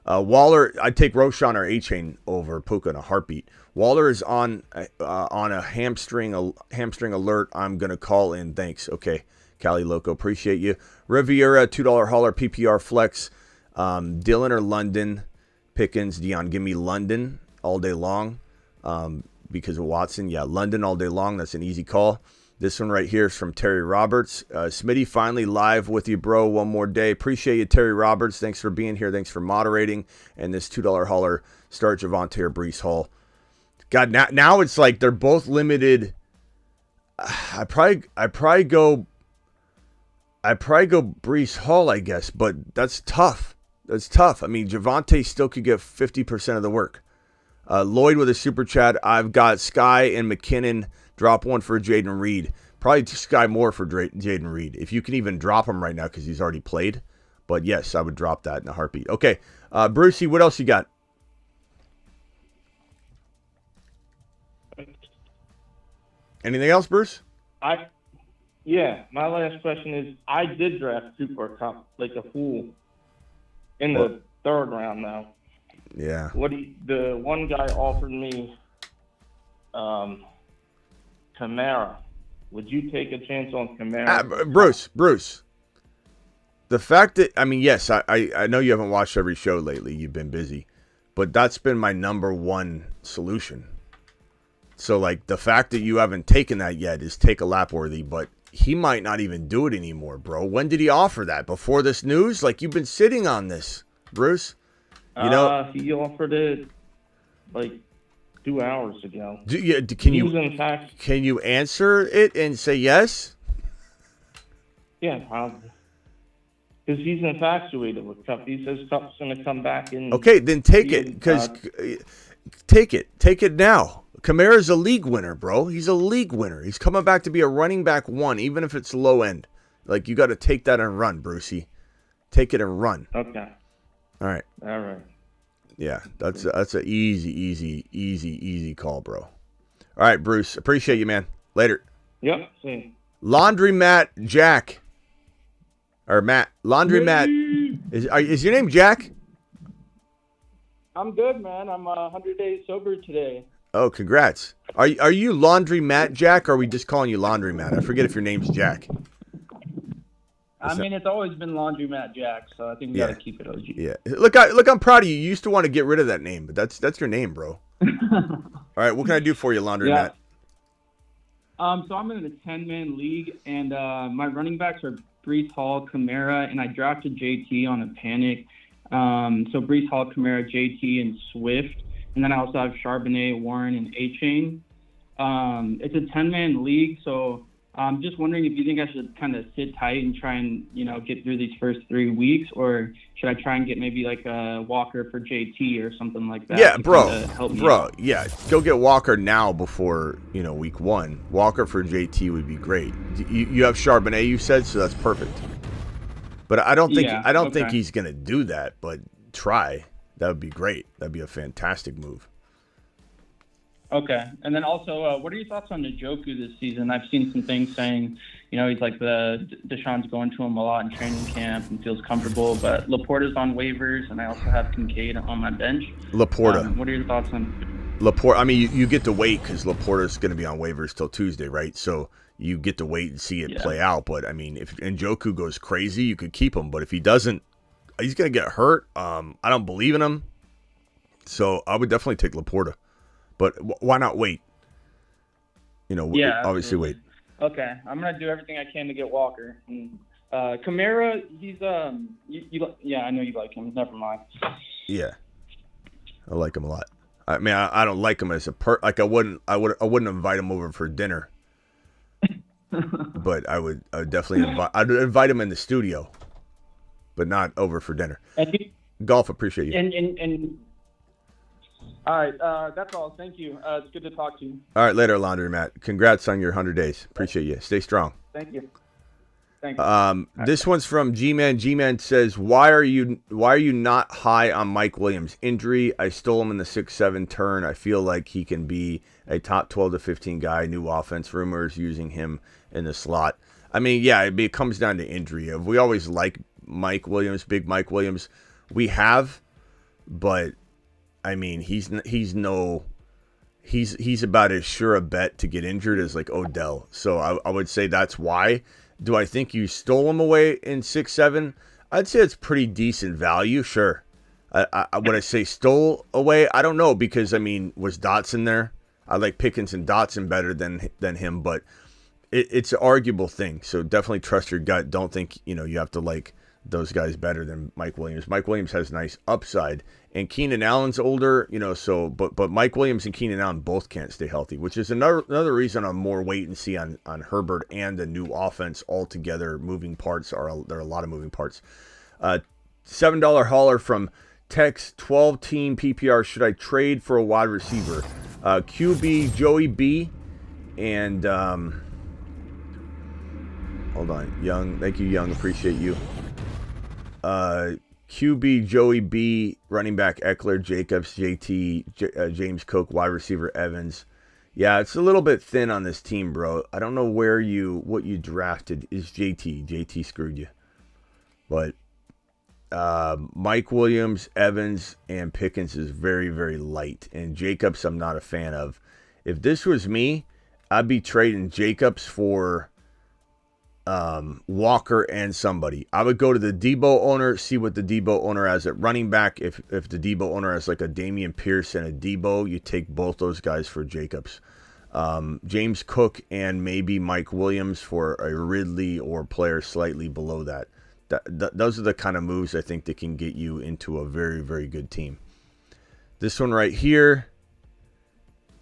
Waller, I'd take Roshan or A-Chain over Puka in a heartbeat. Waller is on a hamstring alert. I'm going to call in. Thanks. Okay. Cali Loco, appreciate you. Riviera, $2 hauler, PPR flex. Dylan or London. Pickens, Dion, give me London all day long because of Watson. Yeah, London all day long. That's an easy call. This one right here is from Terry Roberts. Smitty, finally live with you, bro. One more day. Appreciate you, Terry Roberts. Thanks for being here. Thanks for moderating. And this $2 hauler, start Javonte or Breece Hall. God, now it's like they're both limited. I probably go Breece Hall, I guess, but that's tough. I mean, Javonte still could get 50% of the work. Lloyd with a super chat. I've got Sky and McKinnon. Drop one for Jaden Reed. Probably Sky more for Jaden Reed. If you can even drop him right now because he's already played. But yes, I would drop that in a heartbeat. Okay, Brucey, what else you got? Anything else, Bruce? Yeah, my last question is, I did draft Super Cup like a fool in the third round now. Yeah. The one guy offered me Kamara. Would you take a chance on Kamara? Bruce. The fact that, I mean, yes, I know you haven't watched every show lately. You've been busy. but that's been my number one solution. So, like, the fact that you haven't taken that yet is take a lap worthy, but he might not even do it anymore, bro. When did he offer that? Before this news? Like, you've been sitting on this, Bruce. You know, he offered it like 2 hours ago. Can you answer it and say yes? Yeah, probably. Because he's infatuated with Kupp. He says Kupp's going to come back in. Okay, then take it. Because take it now. Kamara's a league winner, bro. He's a league winner. He's coming back to be a running back 1, even if it's low end. Like, you got to take that and run, Brucey. Take it and run. Okay. All right. Yeah, that's an easy call, bro. All right, Bruce. Appreciate you, man. Later. Yep. Same. Laundromat Jack. Or Matt. Laundromat. Is your name Jack? I'm good, man. I'm 100 days sober today. Oh, congrats. Are you Laundromat Jack, or are we just calling you Laundromat? I forget if your name's Jack. I mean, it's always been Laundromat Jack, so I think we got to keep it OG. Yeah. Look, I'm proud of you. You used to want to get rid of that name, but that's your name, bro. All right, what can I do for you, Laundromat? Yeah. So I'm in a 10-man league, and my running backs are Breece Hall, Kamara, and I drafted JT on a panic. So Breece Hall, Kamara, JT, and Swift. And then I also have Charbonnet, Warren, and A-Chain. It's a 10-man league, so I'm just wondering if you think I should kind of sit tight and try and, get through these first 3 weeks, or should I try and get maybe like a Walker for JT or something like that? Yeah, bro. Help me bro, out? yeah. Go get Walker now before, week 1. Walker for JT would be great. You have Charbonnet, you said, so that's perfect. But I don't think he's going to do that, but try. That would be great. That'd be a fantastic move. Okay. And then also, what are your thoughts on Njoku this season? I've seen some things saying, he's like Deshaun's going to him a lot in training camp and feels comfortable, but Laporta's on waivers, and I also have Kincaid on my bench. Laporta. What are your thoughts on Laporta? I mean, you get to wait because Laporta's going to be on waivers till Tuesday, right? So you get to wait and see it play out. But, I mean, if Njoku goes crazy, you could keep him. But if he doesn't, he's going to get hurt. I don't believe in him. So I would definitely take Laporta. But why not wait? Obviously wait. Okay. I'm going to do everything I can to get Walker. And, Kamara, he's, I know you like him. Never mind. Yeah. I like him a lot. I mean, I don't like him as a I wouldn't invite him over for dinner. But I would definitely I'd invite him in the studio, but not over for dinner. Golf, appreciate you. And all right, that's all. Thank you. It's good to talk to you. All right, later, Laundromat. Congrats on your 100 days. Appreciate you. Stay strong. Thank you. Thank you. This one's from G-Man. G-Man says, why are you not high on Mike Williams? Injury. I stole him in the 6-7 turn. I feel like he can be a top 12 to 15 guy. New offense. Rumors using him in the slot. I mean, yeah, it comes down to injury. We always like Mike Williams, big Mike Williams. We have, but I mean, he's about as sure a bet to get injured as like Odell. So I would say that's why. Do I think you stole him away in 6-7? I'd say it's pretty decent value. Sure. Would I say stole away? I don't know, because I mean, was Dotson there? I like Pickens and Dotson better than him, but it's an arguable thing. So definitely trust your gut. Don't think you have to like those guys better than Mike Williams. Mike Williams has nice upside, and Keenan Allen's older, so but Mike Williams and Keenan Allen both can't stay healthy, which is another reason I'm more wait and see on Herbert and the new offense altogether. Moving parts there are a lot of moving parts. $7 hauler from Tex, 12-team PPR. Should I trade for a wide receiver? QB Joey B and hold on, Young. Thank you, Young. Appreciate you. QB Joey B, running back Eckler, Jacobs, JT, James Cook, wide receiver Evans. Yeah, it's a little bit thin on this team, bro. I don't know what you drafted is JT. JT screwed you. But Mike Williams, Evans, and Pickens is very, very light. And Jacobs I'm not a fan of. If this was me, I'd be trading Jacobs for Walker and somebody. I would go to the Debo owner, see what the Debo owner has at running back. If the Debo owner has like a Damian Pierce and a Debo, you take both those guys for Jacobs. James Cook and maybe Mike Williams for a Ridley or player slightly below that. Those are the kind of moves I think that can get you into a very, very good team. This one right here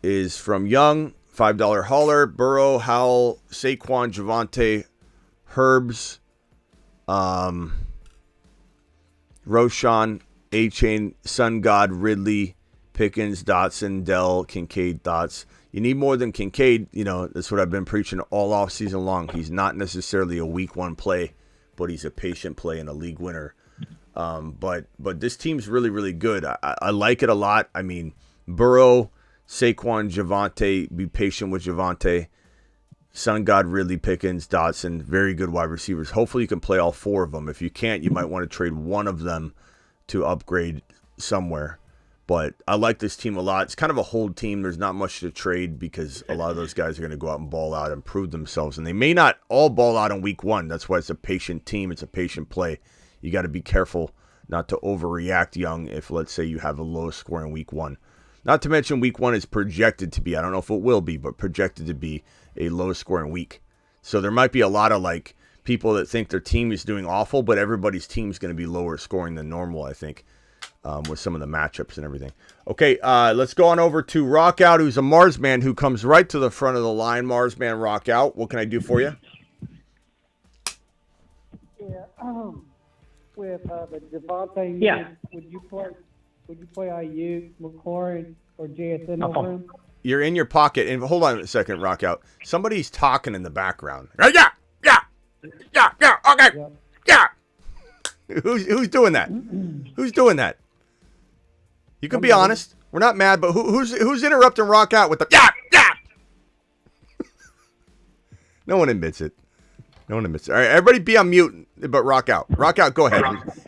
is from Young, $5 hauler. Burrow, Howell, Saquon, Javonte, Herbs, Roshan, A-Chain, Sun God, Ridley, Pickens, Dotson, Dell, Kincaid, Thoughts. You need more than Kincaid. You know, that's what I've been preaching all off season long. He's not necessarily a week one play, but he's a patient play and a league winner. But this team's really, really good. I like it a lot. I mean, Burrow, Saquon, Javonte, be patient with Javonte. Sun God, Ridley, Pickens, Dotson, very good wide receivers. Hopefully you can play all four of them. If you can't, you might want to trade one of them to upgrade somewhere. But I like this team a lot. It's kind of a hold team. There's not much to trade because a lot of those guys are going to go out and ball out and prove themselves. And they may not all ball out in week one. That's why it's a patient team. It's a patient play. You got to be careful not to overreact, Young, if, let's say, you have a low score in week one. Not to mention week one is projected to be, I don't know if it will be, but projected to be a low scoring week. So there might be a lot of like people that think their team is doing awful, but everybody's team is going to be lower scoring than normal, I think, with some of the matchups and everything. Okay, let's go on over to Rockout, who's a Marsman who comes right to the front of the line. Marsman, Rockout. What can I do for you? Yeah, with the Javonte, Yeah. Would you play IU, McLaurin, or JSN over him? You're in your pocket, and hold on a second, Rockout. Somebody's talking in the background. Yeah, okay, yeah. Who's doing that? Who's doing that? You can be honest. We're not mad, but who's interrupting Rockout with the yeah? No one admits it. No one admits it. All right, everybody be on mute, but Rockout. Rockout, go ahead.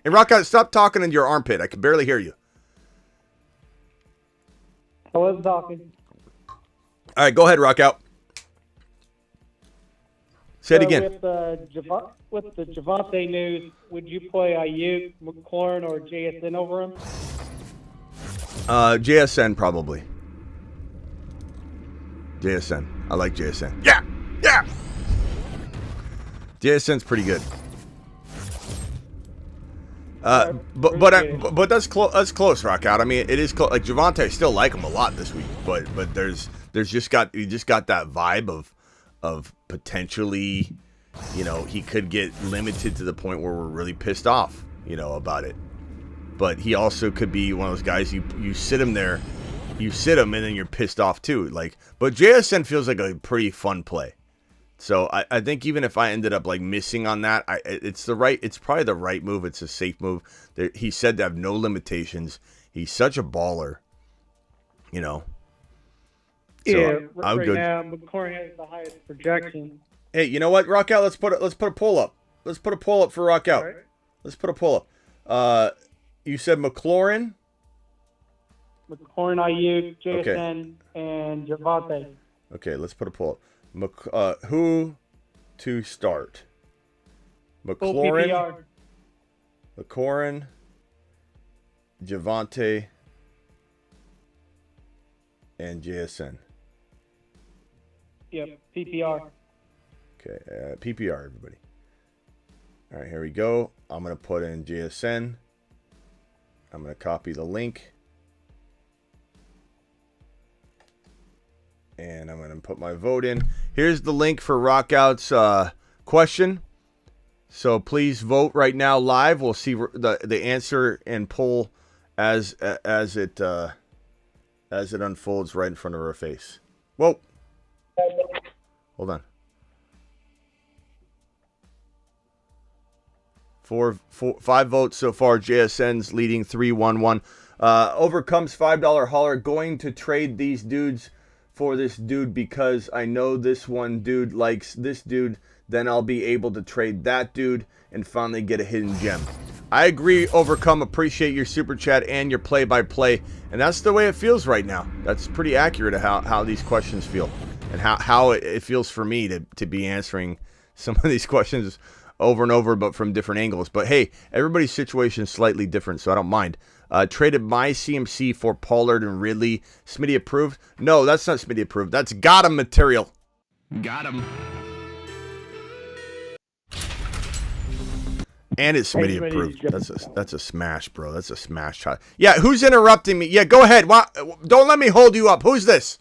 And Rockout, stop talking in your armpit. I can barely hear you. I was talking. All right, go ahead, Rockout. Say it again. With the Javonte news, would you play IU, McLaurin, or JSN over him? JSN probably. JSN. I like JSN. Yeah. JSN's pretty good. But that's close. That's close, Rockout. I mean, it is close. Like Javonte, I still like him a lot this week, but there's just got that vibe of potentially, you know, he could get limited to the point where we're really pissed off, you know, about it. But he also could be one of those guys you sit him there, and then you're pissed off too. Like, but JSN feels like a pretty fun play. So I think even if I ended up like missing on that, it's probably the right move. It's a safe move. He said to have no limitations. He's such a baller, you know. So yeah, right now McLaurin has the highest projection. Hey, you know what, Rockout? Let's put a poll up. Let's put a poll up for Rockout. Right. Let's put a poll up. You said McLaurin, IU, JSN, and Javonte. Okay, let's put a poll up. Who to start? McLaurin, Javonte, and JSN. Yep, PPR. Okay, PPR, everybody. All right, here we go. I'm going to put in JSN. I'm going to copy the link. And I'm going to put my vote in. Here's the link for Rockout's question. So please vote right now live. We'll see the answer and poll as it unfolds right in front of our face. Whoa. Hold on. 5 votes so far. JSN's leading 3-1-1. Overcomes $5 hauler. Going to trade these dudes for this dude because I know this one dude likes this dude. Then I'll be able to trade that dude and finally get a hidden gem. I agree, Overcome. Appreciate your super chat and your play-by-play. And that's the way it feels right now. That's pretty accurate of how these questions feel and how it feels for me to be answering some of these questions over and over, but from different angles. But hey, everybody's situation is slightly different, so I don't mind. Traded my CMC for Pollard and Ridley. Smitty approved? No, that's not Smitty approved. That's got him material. Got him. And it's Smitty approved. That's a smash, bro. That's a smash shot. Yeah, who's interrupting me? Yeah, go ahead. Don't let me hold you up. Who's this?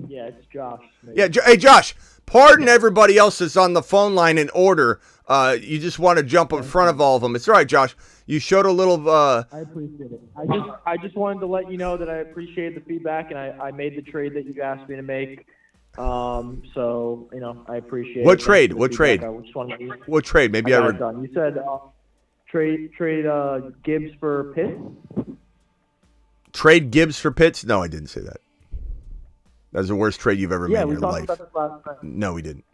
Yeah, it's Josh. Yeah, hey, Josh. Pardon everybody else that's on the phone line in order. You just want to jump in front of all of them. It's all right, Josh. You showed a little. I appreciate it. I just wanted to let you know that I appreciate the feedback, and I made the trade that you asked me to make. So I appreciate what it. Trade? What trade? What trade? Maybe I read. You said trade Gibbs for Pitts. Trade Gibbs for Pitts? No, I didn't say that. That's the worst trade you've ever made in your life. About this last time. No, we didn't.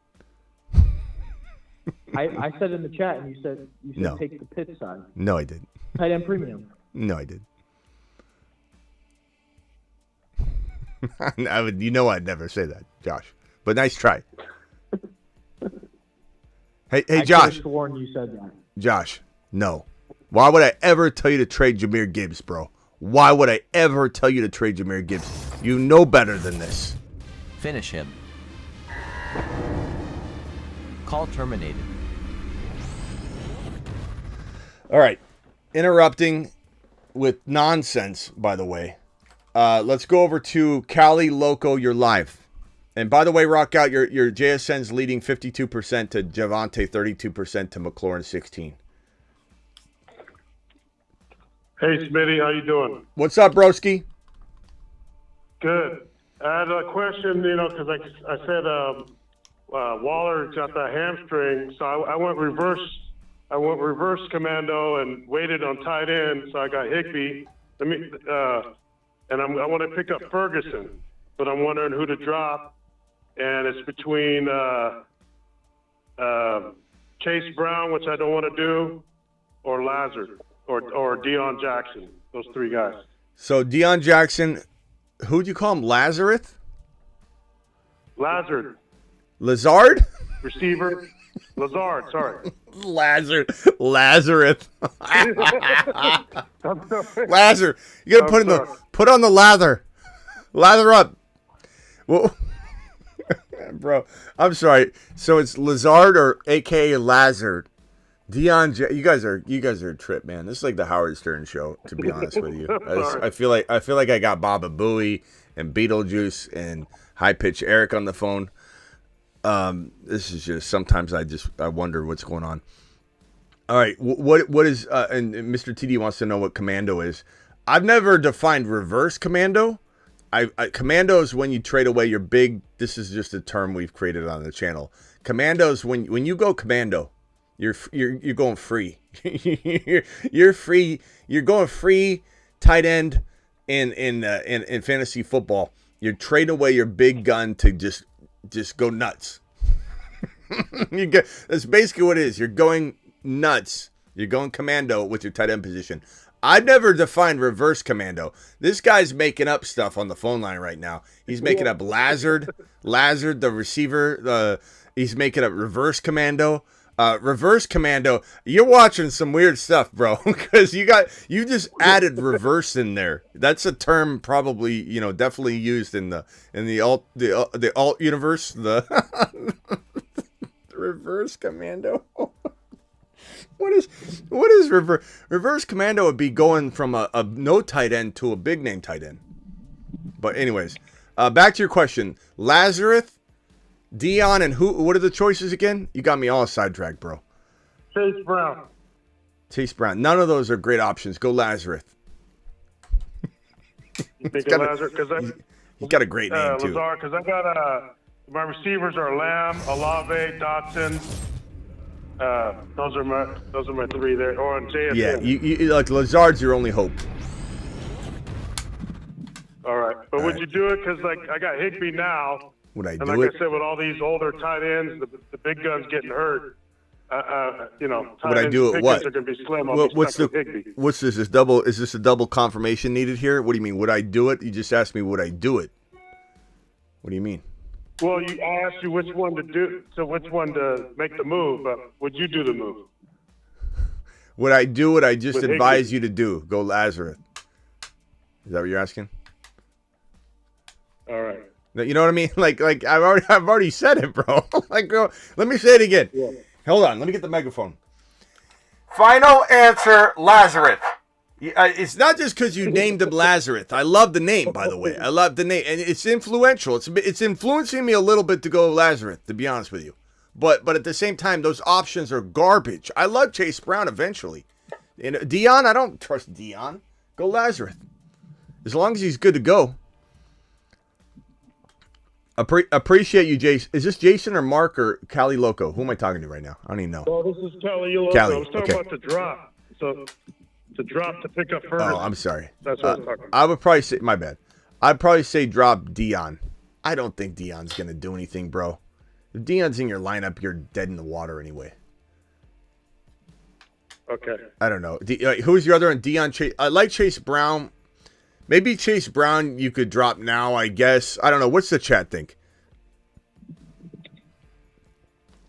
I said in the chat, and you said no. Take the Pitts side. No, I didn't. Tight end premium. No, I didn't. I'd never say that, Josh. But nice try. Hey, I Josh. could have sworn you said that. Josh, no. Why would I ever tell you to trade Jahmyr Gibbs, bro? Why would I ever tell you to trade Jahmyr Gibbs? You know better than this. Finish him. Call terminated. All right. Interrupting with nonsense, by the way. Let's go over to Cali Loco. You're live. And by the way, rock out, your JSN's leading 52% to Javonte, 32% to McLaurin, 16. Hey, Smitty, how you doing? What's up, broski? Good. I had a question, because I said Waller got that hamstring, so I went reverse. I went reverse commando and waited on tight end, so I got Higbee. And I want to pick up Ferguson, but I'm wondering who to drop, and it's between Chase Brown, which I don't want to do, or Lazard, or Deion Jackson. Those three guys. So Deion Jackson, who'd you call him? Lazarus? Lazard. Lazard? Receiver. Lazard, sorry. Lazarus. Lazar. You gotta put on the lather. Lather up. Well, bro, I'm sorry. So it's Lazard or AKA Lazard. You guys are a trip, man. This is like the Howard Stern show, to be honest with you. I feel like I got Baba Booey and Beetlejuice and High Pitch Eric on the phone. This is just, sometimes I wonder what's going on. All right, what is and Mr. TD wants to know what commando is. I've never defined reverse commando. Commando is when you trade away your big. This is just a term we've created on the channel. Commando is when you go commando, you're going free. you're free. You're going free tight end in fantasy football. You're trading away your big gun to just go nuts. That's basically what it is. You're going nuts. You're going commando with your tight end position. I've never defined reverse commando. This guy's making up stuff on the phone line right now. He's making up Lazard, the receiver. He's making up reverse commando. Reverse commando. You're watching some weird stuff, bro, because you just added reverse in there. That's a term probably, definitely used in the alt universe, the reverse commando. What is reverse commando? Would be going from a no tight end to a big name tight end. But anyways, back to your question. Lazarus, Deion, and who? What are the choices again? You got me all sidetracked, bro. Chase Brown. Chase Brown. None of those are great options. Go Lazarus. You think Lazarus? Because he's got a great name too. Lazard, because I got my receivers are Lamb, Olave, Dotson. Those are my three there. Or JSN. Yeah, you like Lazard's your only hope. All right, but would you do it? Because I got Higbee now. Would I do it? And like I said, with all these older tight ends, the big guns getting hurt. Would I do it? What? Are going to be slim. What's this? Is this a double confirmation needed here? What do you mean? Would I do it? You just asked me, would I do it? What do you mean? Well, I asked you which one to do, so which one to make the move, but would you do the move? Would I do what I just With advised Higgins. you to do? Go Lazarus. Is that what you're asking? All right. You know what I mean? Like I've already said it, bro. Like, bro, let me say it again. Yeah. Hold on, let me get the megaphone. Final answer, Lazarus. It's not just because you named him Lazarus. I love the name, by the way. I love the name, and it's influential. It's influencing me a little bit to go Lazarus, to be honest with you. But at the same time, those options are garbage. I love Chase Brown eventually. And Dion, I don't trust Dion. Go Lazarus. As long as he's good to go. Appreciate you, Jason. Is this Jason or Mark or Cali Loco? Who am I talking to right now? I don't even know. Well, this is Kelly. I was talking about the drop. So the drop to pick up first. Oh, I'm sorry. That's what I was talking about. I would probably say, my bad. I'd probably say drop Dion. I don't think Dion's going to do anything, bro. If Dion's in your lineup, you're dead in the water anyway. Okay. I don't know. Who's your other one? Dion Chase. I like Chase Brown. Maybe Chase Brown you could drop now, I guess. I don't know. What's the chat think?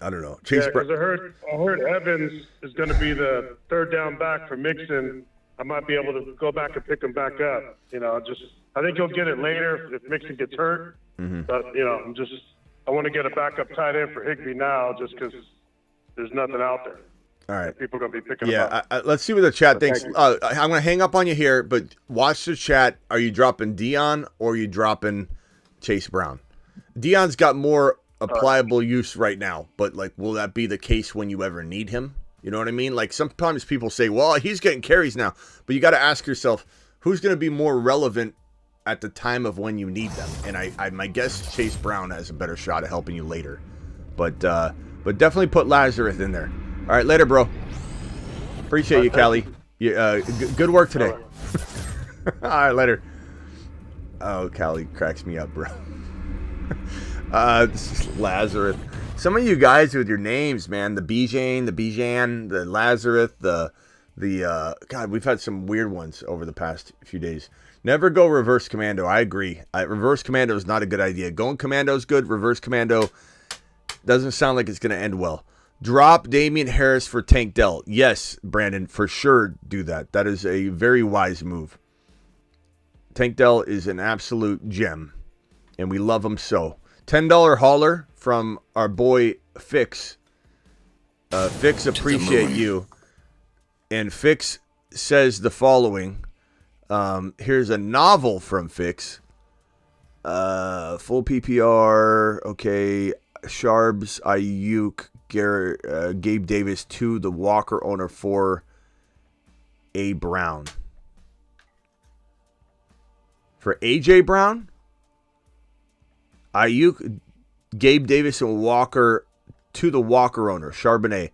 I don't know. Chase Brown. Because I heard Evans is going to be the third down back for Mixon. I might be able to go back and pick him back up. I think he'll get it later if Mixon gets hurt. Mm-hmm. But I want to get a backup tight end for Higbee now, just because there's nothing out there. All right. People are going to be picking him up. Let's see what the chat So thinks. thank I'm going to hang up on you here, but watch the chat. Are you dropping Dion or are you dropping Chase Brown? Dion's got more applicable use right now, but will that be the case when you ever need him? You know what I mean? Like sometimes people say, well, he's getting carries now, but you got to ask yourself, who's going to be more relevant at the time of when you need them? And I my guess Chase Brown has a better shot at helping you later, but definitely put Lazarus in there. All right, later, bro. Appreciate you, Callie. Good work today. All right, later. Oh, Callie cracks me up, bro. Lazarus. Some of you guys with your names, man. The Bijan, the Lazarus, the God, we've had some weird ones over the past few days. Never go reverse commando. I agree. Reverse commando is not a good idea. Going commando is good. Reverse commando doesn't sound like it's going to end well. Drop Damian Harris for Tank Dell. Yes, Brandon, for sure do that. That is a very wise move. Tank Dell is an absolute gem, and we love him so. $10 hauler from our boy Fix. Fix, appreciate you. And Fix says the following. Here's a novel from Fix. Full PPR. Okay. Sharbs, Ayuk, Gabe Davis 2, the Walker owner 4, A. Brown. For A.J. Brown, Ayuk, Gabe Davis, and Walker to the Walker owner, Charbonnet.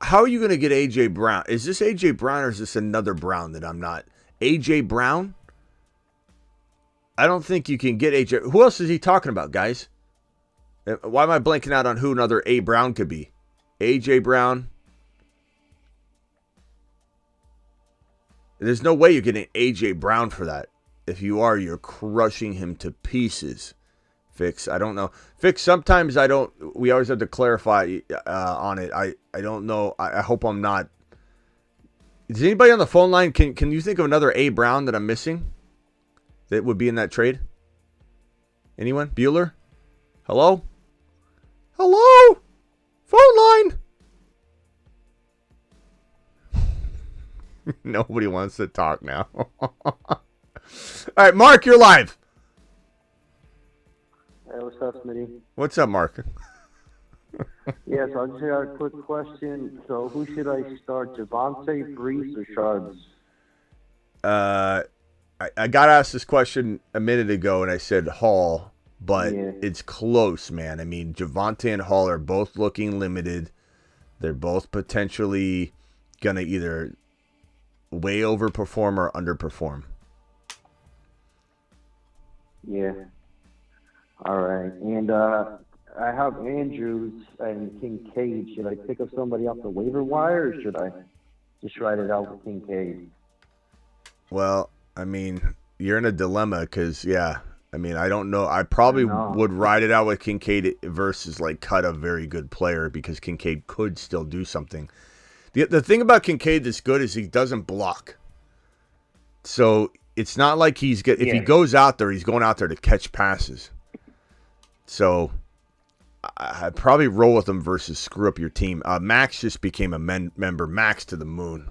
How are you going to get A.J. Brown? Is this A.J. Brown or is this another Brown that I'm not? A.J. Brown? I don't think you can get A.J. Who else is he talking about, guys? Why am I blanking out on who another A. Brown could be? A.J. Brown. There's no way you're getting A.J. Brown for that. If you are, you're crushing him to pieces. Fix, I don't know. Fix, sometimes I don't. We always have to clarify on it. I don't know. I hope I'm not. Is anybody on the phone line? Can you think of another A. Brown that I'm missing that would be in that trade? Anyone? Bueller? Hello? Hello? Phone line. Nobody wants to talk now. All right, Mark, you're live. Hey, what's up, Smitty? What's up, Mark? Yeah, so I just got a quick question. So who should I start, Javonte, Brees, or Shards? I got asked this question a minute ago, and I said Hall, but it's close, man. I mean, Javonte and Hall are both looking limited. They're both potentially going to either way overperform or underperform. Yeah. All right. And I have Andrews and Kincaid. Should I pick up somebody off the waiver wire, or should I just ride it out with Kincaid? Well, I mean, you're in a dilemma because, I mean, I don't know. I probably would ride it out with Kincaid versus like cut a very good player because Kincaid could still do something. The thing about Kincaid that's good is he doesn't block. So it's not like if he goes out there, he's going out there to catch passes. So I'd probably roll with him versus screw up your team. Max just became a member. Max to the moon.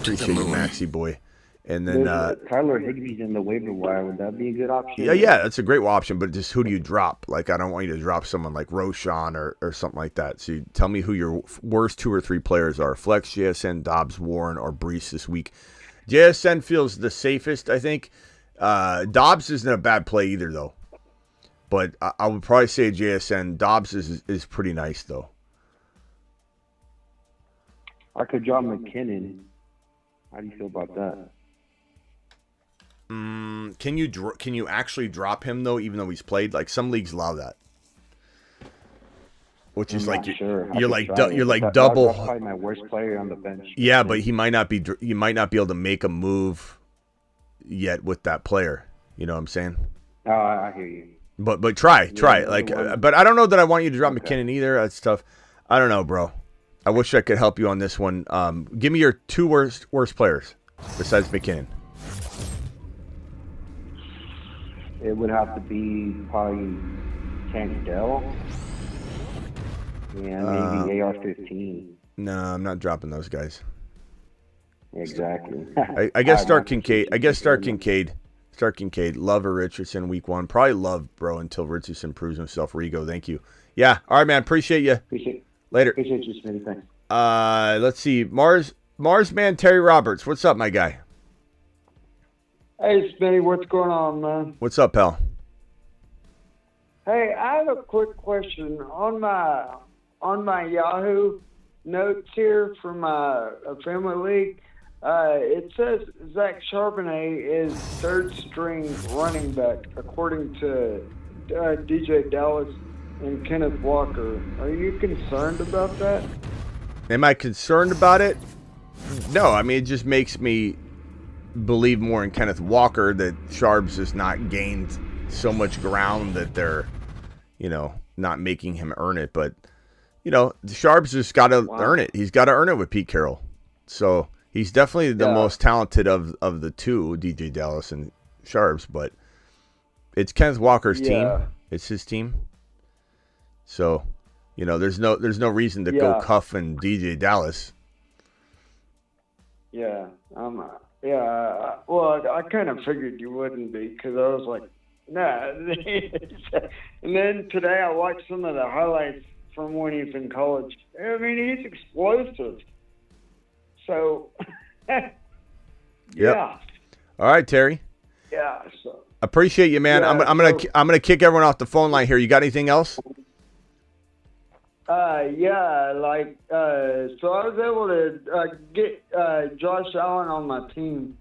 Appreciate you, Maxie boy. And then Tyler Higbee's in the waiver wire. Would that be a good option? Yeah, that's a great option. But just who do you drop? Like, I don't want you to drop someone like Roshan or something like that. So you tell me who your worst 2 or 3 players are. Flex, JSN, Dobbs, Warren, or Brees this week. JSN feels the safest, I think. Dobbs isn't a bad play either, though. But I would probably say JSN. Dobbs is pretty nice, though. I could drop McKinnon. How do you feel about that? Can you actually drop him, though, even though he's played? Like, some leagues allow that. Which is like you're like double. That's probably my worst player on the bench. Yeah, but he might not be. You might not be able to make a move yet with that player. You know what I'm saying? Oh, I hear you. But try. Like, but I don't know that I want you to drop McKinnon either. That's tough. I don't know, bro. I wish I could help you on this one. Give me your 2 worst players besides McKinnon. It would have to be probably Tank Dell. Yeah, maybe AR-15. No, I'm not dropping those guys. Exactly. I guess start Kincaid. Start Kincaid. Love or Richardson week 1. Probably Love, bro, until Richardson proves himself. Rigo, thank you. Yeah, all right, man. Appreciate you. Later. Appreciate you, Smitty. Thanks. Let's see. Mars man, Terry Roberts. What's up, my guy? Hey, Smitty, what's going on, man? What's up, pal? Hey, I have a quick question. On my Yahoo notes here for my family league, it says Zach Charbonnet is 3rd string running back, according to DJ Dallas and Kenneth Walker. Are you concerned about that? Am I concerned about it? No, I mean, it just makes me believe more in Kenneth Walker that Sharps has not gained so much ground that they're, not making him earn it. But, Sharps has got to earn it. He's got to earn it with Pete Carroll. So he's definitely the most talented of the 2, DJ Dallas and Sharps. But it's Kenneth Walker's team. It's his team. So, there's no reason to go Cuff and DJ Dallas. Yeah, well, I kind of figured you wouldn't be because I was like, nah. And then today I watched some of the highlights from when he's in college. I mean, he's explosive. So, yeah. All right, Terry. Yeah. So appreciate you, man. I'm gonna kick everyone off the phone line here. You got anything else? So I was able to get Josh Allen on my team.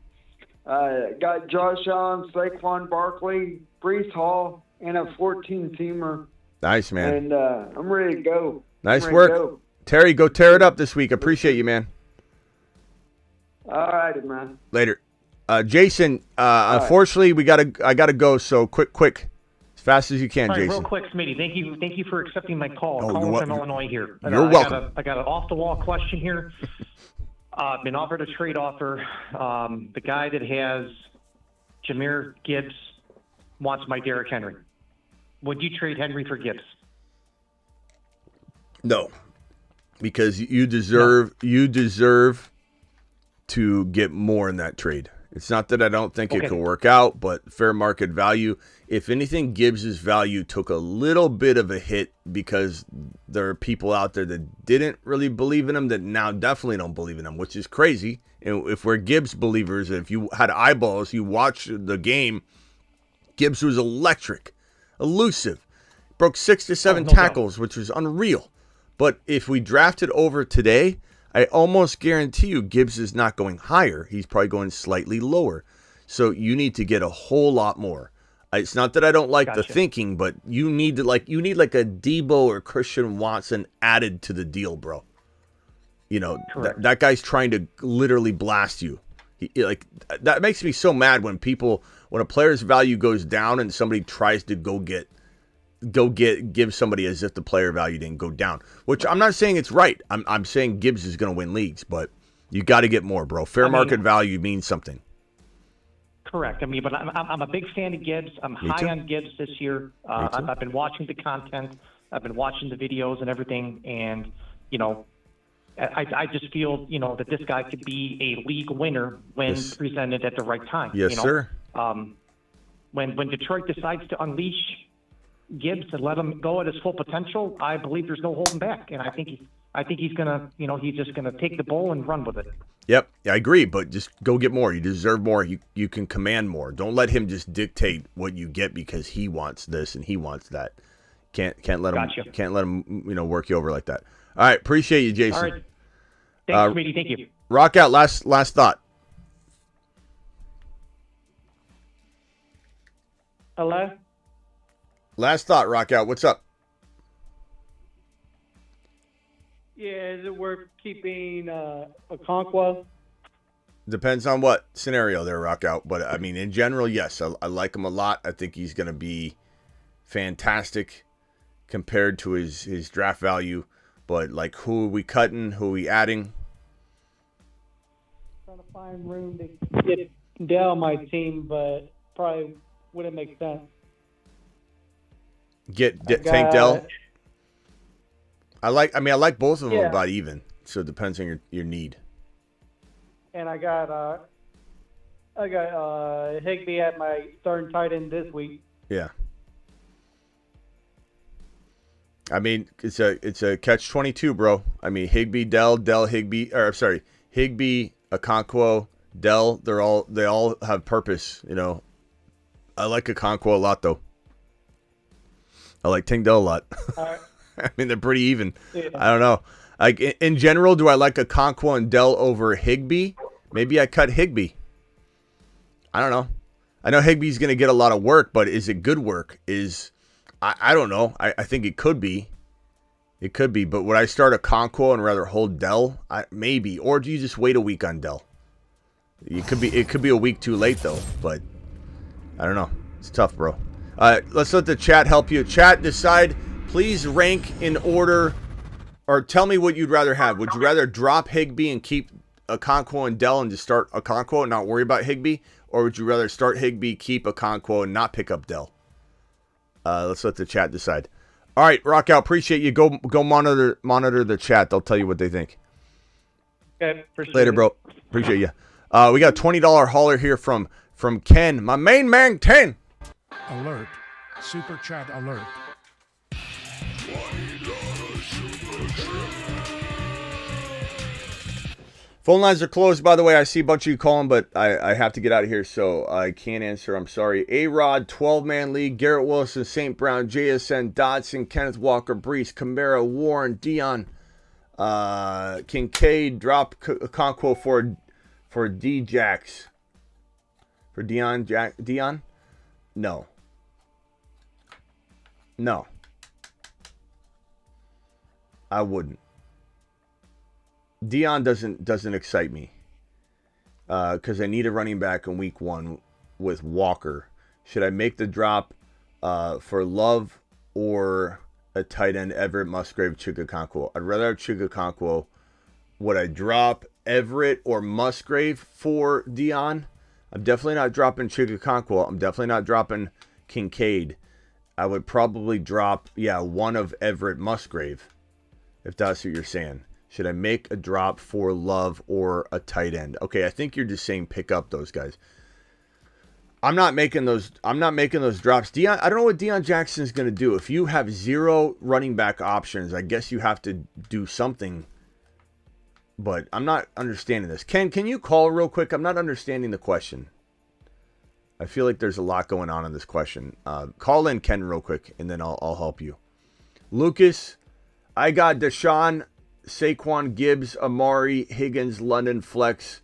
Got Josh Allen, Saquon Barkley, Brees Hall, and a 14-teamer. Nice, man. And I'm ready to go. Nice work. Terry, go tear it up this week. Appreciate you, man. All righty, man. Later. Jason, unfortunately, I gotta go, so quick. As fast as you can, Jason. Real quick, Smitty. Thank you for accepting my call. Oh, Calling from Illinois here. You're welcome. I got an off-the-wall question here. Been offered a trade offer. The guy that has Jahmyr Gibbs wants my Derrick Henry. Would you trade Henry for Gibbs? No, because you deserve to get more in that trade. It's not that I don't think it could work out, but fair market value. If anything, Gibbs' value took a little bit of a hit because there are people out there that didn't really believe in him that now definitely don't believe in him, which is crazy. And if we're Gibbs believers, if you had eyeballs, you watched the game, Gibbs was electric, elusive, broke 6 to 7 tackles, which was unreal. But if we drafted over today, I almost guarantee you Gibbs is not going higher. He's probably going slightly lower. So you need to get a whole lot more. It's not that I don't like the thinking, but you need a Debo or Christian Watson added to the deal, bro. That guy's trying to literally blast you. Like that makes me so mad when a player's value goes down and somebody tries to give somebody as if the player value didn't go down. Which I'm not saying it's right. I'm saying Gibbs is going to win leagues, but you got to get more, bro. Fair market value means something. Correct. I mean, but I'm a big fan of Gibbs. I'm high on Gibbs this year. I've been watching the content. I've been watching the videos and everything, and I just feel that this guy could be a league winner when presented at the right time. Yes, sir. When Detroit decides to unleash Gibbs and let him go at his full potential, I believe there's no holding back, and I think he's gonna he's just gonna take the ball and run with it. Yep, I agree, but just go get more. You deserve more. You can command more. Don't let him just dictate what you get because he wants this and he wants that. Can't let him work you over like that. All right, appreciate you, Jason. All right, thanks, sweetie. Thank you. Rock out. Last thought. Hello. Last thought. Rock out. What's up? Yeah, is it worth keeping Okonkwo? Depends on what scenario there, Rock out. But I mean, in general, yes, I like him a lot. I think he's going to be fantastic compared to his draft value. But like, who are we cutting? Who are we adding? Trying to find room to get Dell on my team, but probably wouldn't make sense. Get Tank Dell. I like both of them about even. So it depends on your need. And I got Higbee at my starting tight end this week. Yeah. I mean, it's a catch-22, bro. I mean, Higbee, Dell, Higbee, Higbee, Okonkwo, Dell. They all have purpose. I like Okonkwo a lot though. I like Tank Dell a lot. I mean, they're pretty even. Yeah. I don't know. Like in general, do I like Okonkwo and Dell over Higbee? Maybe I cut Higbee. I don't know. I know Higbee's going to get a lot of work, but is it good work? I don't know. I think it could be. It could be, but would I start Okonkwo and rather hold Dell? Maybe. Or do you just wait a week on Dell? It could be a week too late though, but I don't know. It's tough, bro. Let's let the chat help you. Chat, decide. Please rank in order, or tell me what you'd rather have. Would you rather drop Higbee and keep Okonkwo and Dell and just start Okonkwo and not worry about Higbee? Or would you rather start Higbee, keep Okonkwo, and not pick up Dell? Let's let the chat decide. All right, Rock out. Appreciate you. Go monitor the chat. They'll tell you what they think. Okay, later, bro. Appreciate you. We got a $20 hauler here from Ken, my main man, Ken. Alert. Super chat alert. Phone lines are closed, by the way. I see a bunch of you calling, but I have to get out of here, so I can't answer. I'm sorry. A-Rod, 12-man league, Garrett Wilson, St. Brown, JSN, Dodson, Kenneth Walker, Brees, Kamara, Warren, Dion, Kincaid, drop Okonkwo for D-Jax. For Dion? No. I wouldn't. Dion doesn't excite me because I need a running back in week 1 with Walker. Should I make the drop for Love or a tight end, Everett, Musgrave, Okonkwo? I'd rather have Okonkwo. Would I drop Everett or Musgrave for Dion? I'm definitely not dropping Okonkwo. I'm definitely not dropping Kincaid. I would probably drop, one of Everett, Musgrave, if that's what you're saying. Should I make a drop for Love or a tight end? Okay, I think you're just saying pick up those guys. I'm not making those drops. I don't know what Deion Jackson is going to do. If you have 0 running back options, I guess you have to do something. But I'm not understanding this. Ken, can you call real quick? I'm not understanding the question. I feel like there's a lot going on in this question. Call in, Ken, real quick, and then I'll help you. Lucas, I got Deshaun, Saquon, Gibbs, Amari, Higgins, London, Flex,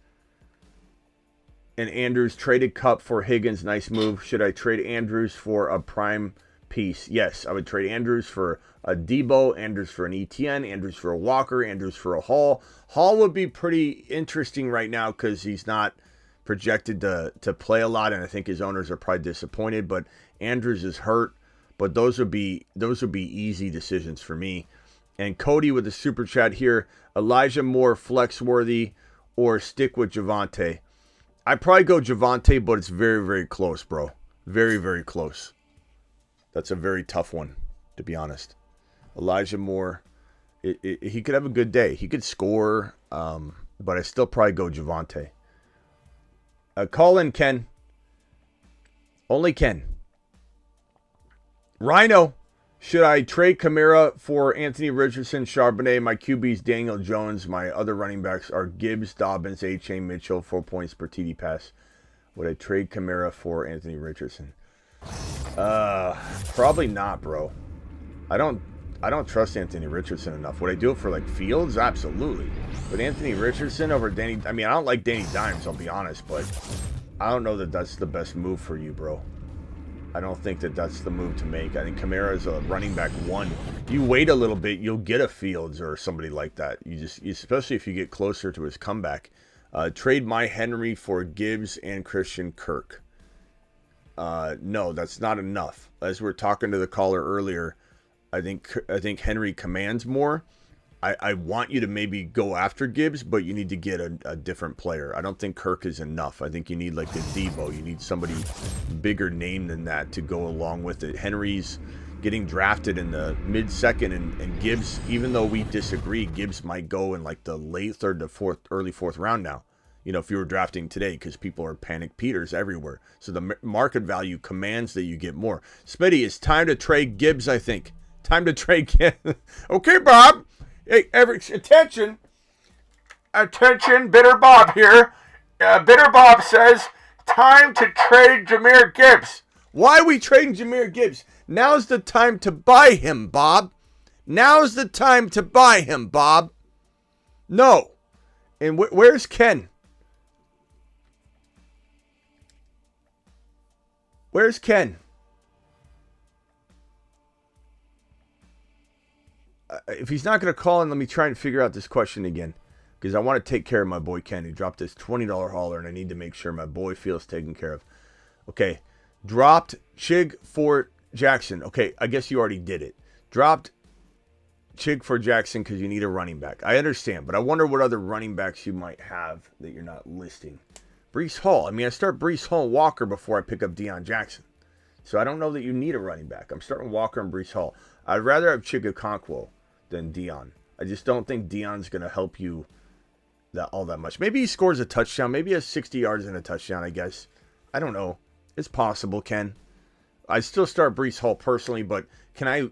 and Andrews. Traded Kupp for Higgins. Nice move. Should I trade Andrews for a prime piece? Yes, I would trade Andrews for a Debo, Andrews for an ETN, Andrews for a Walker, Andrews for a Hall. Hall would be pretty interesting right now because he's not projected to play a lot, and I think his owners are probably disappointed. But Andrews is hurt. But those would be easy decisions for me. And Cody with the super chat here: Elijah Moore, flex worthy, or stick with Javonte. I'd probably go Javonte, but it's very, very close, bro. Very, very close. That's a very tough one, to be honest. Elijah Moore, he could have a good day. He could score, but I still probably go Javonte. Call in, Ken. Only Ken. Rhino, should I trade Kamara for Anthony Richardson, Charbonnet? My QB's Daniel Jones. My other running backs are Gibbs, Dobbins, A-Chain, Mitchell, 4 points per TD pass. Would I trade Kamara for Anthony Richardson? Probably not, bro. I don't trust Anthony Richardson enough. Would I do it for like Fields? Absolutely. But Anthony Richardson over Danny, I mean, I don't like Danny Dimes, I'll be honest, but I don't know that that's the best move for you, bro. I don't think that that's the move to make. I think Kamara is a running back 1. You wait a little bit, you'll get a Fields or somebody like that. Especially if you get closer to his comeback. Trade my Henry for Gibbs and Christian Kirk. No, that's not enough. As we were talking to the caller earlier, I think Henry commands more. I want you to maybe go after Gibbs, but you need to get a different player. I don't think Kirk is enough. I think you need like a Debo. You need somebody bigger name than that to go along with it. Henry's getting drafted in the mid-second, and Gibbs, even though we disagree, Gibbs might go in like the late third to fourth, early fourth round now. You know, if you were drafting today, because people are panic Peters everywhere. So the market value commands that you get more. Spitty, it's time to trade Gibbs, I think. Time to trade Gibbs. Okay, Bob. Hey, attention, Bitter Bob here. Bitter Bob says, time to trade Jahmyr Gibbs. Why are we trading Jahmyr Gibbs? Now's the time to buy him, Bob. Now's the time to buy him, Bob. No. And where's Ken? Where's Ken? If he's not going to call in, let me try and figure out this question again. Because I want to take care of my boy Ken. He dropped this $20 hauler, and I need to make sure my boy feels taken care of. Okay. Dropped Chig for Jackson. Okay, I guess you already did it. Dropped Chig for Jackson because you need a running back. I understand, but I wonder what other running backs you might have that you're not listing. Breece Hall. I mean, I start Breece Hall and Walker before I pick up Deion Jackson. So I don't know that you need a running back. I'm starting Walker and Breece Hall. I'd rather have Chigakonkwo than Deion. I just don't think Deion's going to help you all that much. Maybe he scores a touchdown. Maybe he has 60 yards and a touchdown, I guess. I don't know. It's possible, Ken. I still start Breece Hall personally, but can I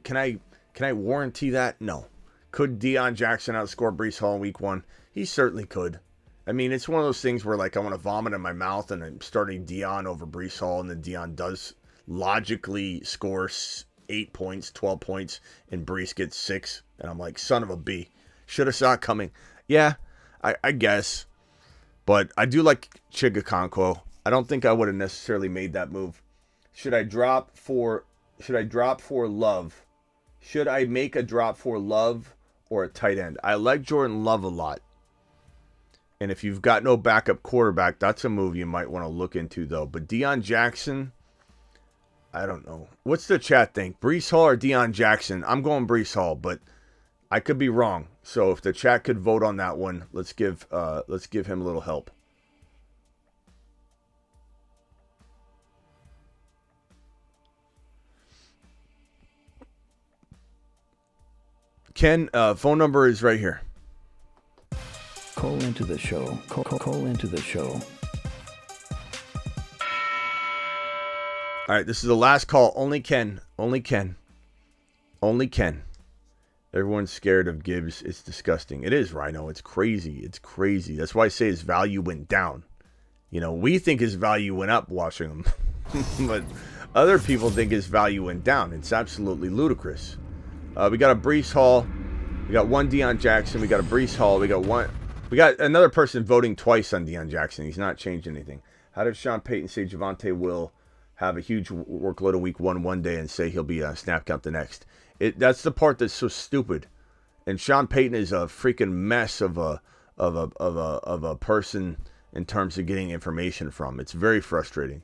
warranty that? No. Could Deion Jackson outscore Breece Hall in week 1? He certainly could. I mean, it's one of those things where like I want to vomit in my mouth and I'm starting Deion over Breece Hall, and then Deion does logically score 8 points, 12 points, and Breece gets 6. And I'm like, son of a B. Should have saw it coming. Yeah, I guess. But I do like Chigakonkwo. I don't think I would have necessarily made that move. Should I drop for Love? Should I make a drop for Love or a tight end? I like Jordan Love a lot. And if you've got no backup quarterback, that's a move you might want to look into, though. But Deion Jackson, I don't know. What's the chat think? Breece Hall or Deion Jackson? I'm going Breece Hall, but I could be wrong. So if the chat could vote on that one, let's give him a little help. Ken, phone number is right here. Call into the show. Call into the show. All right, this is the last call. Only Ken. Only Ken. Only Ken. Everyone's scared of Gibbs. It's disgusting. It is, Rhino. It's crazy. It's crazy. That's why I say his value went down. You know, we think his value went up watching him. But other people think his value went down. It's absolutely ludicrous. We got a Breece Hall. We got one Deion Jackson. We got a Breece Hall. We got another person voting twice on Deion Jackson. He's not changed anything. How did Sean Payton say Javonte will have a huge workload of week 1 day and say he'll be a snap count the next? That's the part that's so stupid. And Sean Payton is a freaking mess of a person in terms of getting information from. It's very frustrating.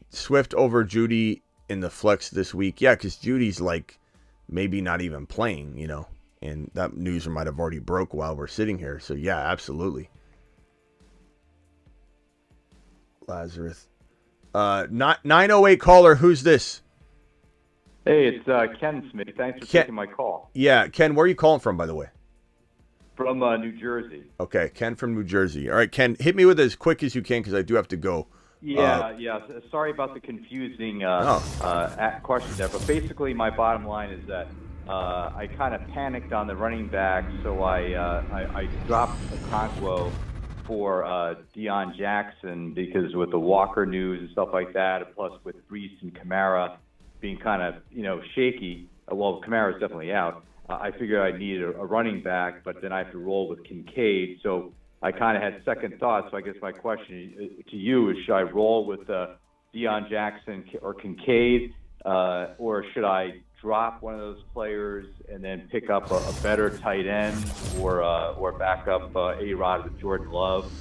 Swift over Judy in the flex this week. Yeah, because Judy's like maybe not even playing, you know, and that news might have already broke while we're sitting here. So yeah, absolutely. Lazarus. 908 caller, who's this? Hey, it's Ken Smith. Thanks for taking my call. Yeah, Ken, where are you calling from, by the way? From New Jersey. Okay, Ken from New Jersey. All right, Ken, hit me with as quick as you can because I do have to go. Yeah. Sorry about the confusing question there, but basically my bottom line is that I kind of panicked on the running back, so I dropped Okonkwo for Deion Jackson because with the Walker news and stuff like that, plus with Brees and Kamara being kind of, you know, shaky. Well, Kamara's definitely out. I figured I needed a running back, but then I have to roll with Kincaid. So I kind of had second thoughts. So I guess my question to you is, should I roll with Deion Jackson or Kincaid, or should I drop one of those players and then pick up a better tight end, or back up A-Rod with Jordan Love?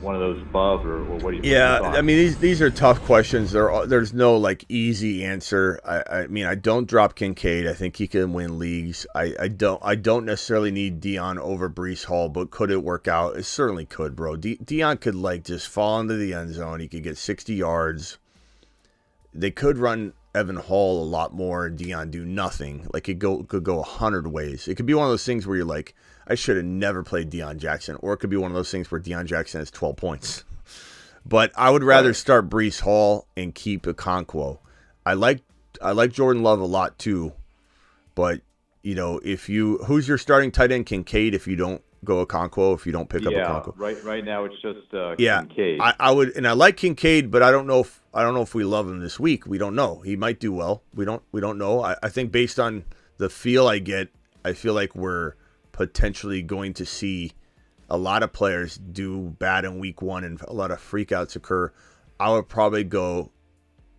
One of those above, or what do you think? Yeah, I mean, these are tough questions. There's no like easy answer. I mean, I don't drop Kincaid. I think he can win leagues. I don't necessarily need Deion over Brees Hall, but could it work out? It certainly could, bro. Deion could like just fall into the end zone. He could get 60 yards. They could run Evan Hall a lot more and Deion do nothing. Like it could go 100 ways. It could be one of those things where you're like, I should have never played Deion Jackson, or it could be one of those things where Deion Jackson has 12 points. But I would rather start Brees Hall and keep Okonkwo. I like Jordan Love a lot too, but you know, who's your starting tight end? Kincaid if you don't go Okonkwo, if you don't pick up Okonkwo. Right now it's just Kincaid. I would, and I like Kincaid, but I don't know if we love him this week. We don't know. He might do well. We don't know. I think based on the feel I get, I feel like we're potentially going to see a lot of players do bad in week one and a lot of freakouts occur. I would probably go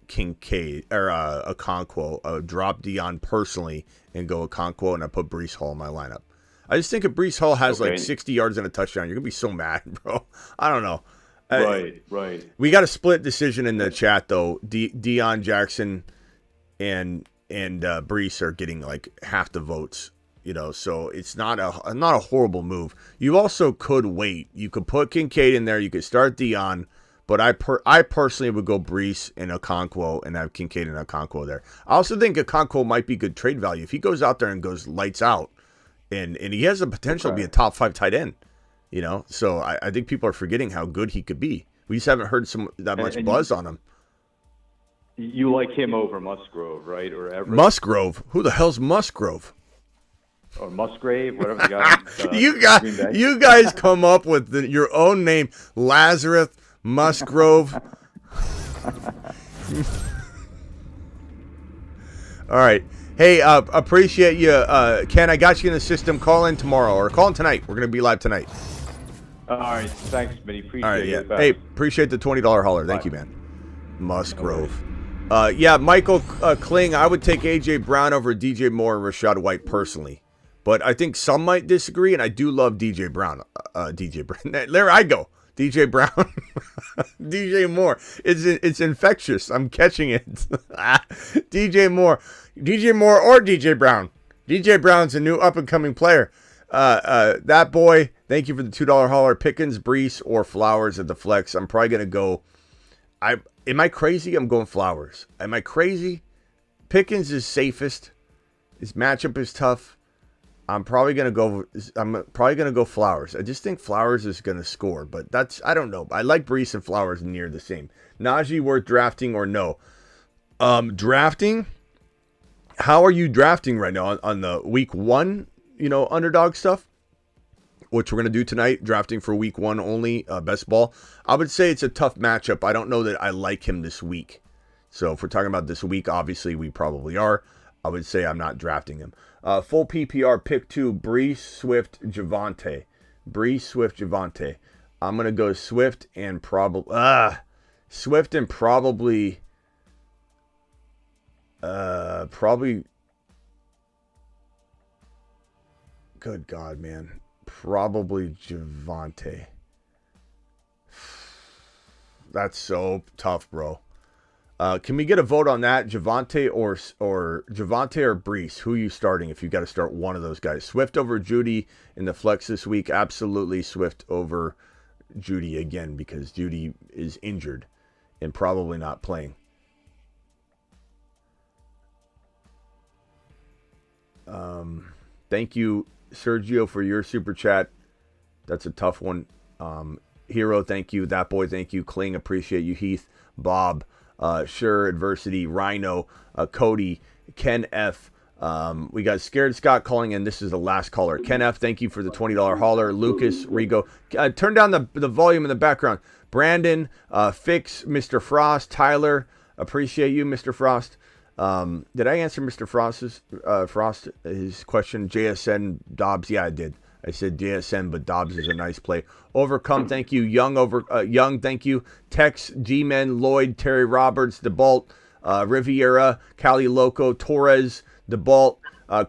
Kincaid or Okonkwo, drop Deion personally and go Okonkwo, and I put Brees Hall in my lineup. I just think if Brees Hall has like 60 yards and a touchdown, you're going to be so mad, bro. I don't know. Right. We got a split decision in the chat, though. Deion Jackson and Brees are getting like half the votes. You know, so it's not a horrible move. You also could wait. You could put Kincaid in there. You could start Deion, but I personally would go Brees and Okonkwo and have Kincaid and Okonkwo there. I also think Okonkwo might be good trade value if he goes out there and goes lights out, and he has the potential to be a top 5 tight end. You know, so I think people are forgetting how good he could be. We just haven't heard that much buzz on him. You like him over Musgrove, right, or Everett? Musgrove? Who the hell's Musgrove? Or Musgrave, whatever the guy. You guys come up with your own name, Lazarus Musgrove. All right. Hey, appreciate you, Ken. I got you in the system. Call in tomorrow or call in tonight. We're gonna be live tonight. All right. Thanks, Smitty. Appreciate All right, yeah. it. Hey, appreciate the $20 holler. Thank you, man. Musgrove. Yeah, Michael Kling. I would take AJ Brown over DJ Moore and Rashad White personally. But I think some might disagree, and I do love DJ Brown. There I go. DJ Brown. DJ Moore. It's infectious. I'm catching it. DJ Moore. DJ Moore or DJ Brown. DJ Brown's a new up-and-coming player. That boy, thank you for the $2 holler. Pickens, Brees, or Flowers at the flex. I'm probably going to go. Am I crazy? I'm going Flowers. Am I crazy? Pickens is safest. His matchup is tough. I'm probably gonna go Flowers. I just think Flowers is gonna score, but I don't know. I like Brees and Flowers near the same. Najee worth drafting or no? Drafting. How are you drafting right now on the week 1? Underdog stuff, which we're gonna do tonight. Drafting for week 1 only. Best ball. I would say it's a tough matchup. I don't know that I like him this week. So if we're talking about this week, obviously we probably are. I would say I'm not drafting him. Full PPR pick 2, Brees, Swift, Javonte. Brees, Swift, Javonte. I'm going to go Swift and probably... Good God, man. Probably Javonte. That's so tough, bro. Can we get a vote on that? Javonte or Brees? Who are you starting if you got to start one of those guys? Swift over Judy in the flex this week. Absolutely Swift over Judy again because Judy is injured and probably not playing. Thank you, Sergio, for your super chat. That's a tough one. Hero, thank you. That boy, thank you. Kling, appreciate you. Heath, Bob, Sure, Adversity, Rhino, Cody, Ken F. We got Scared Scott calling in. This is the last caller. Ken F, thank you for the $20 hauler. Lucas, Rigo. Turn down the volume in the background. Brandon, Fix, Mr. Frost, Tyler, appreciate you, Mr. Frost. Did I answer Mr. Frost his question? JSN, Dobbs, yeah, I did. I said JSN, but Dobbs is a nice play. Overcome, thank you. Young, thank you. Tex, G-Men, Lloyd, Terry Roberts, DeBalt, Riviera, Cali Loco, Torres, DeBalt,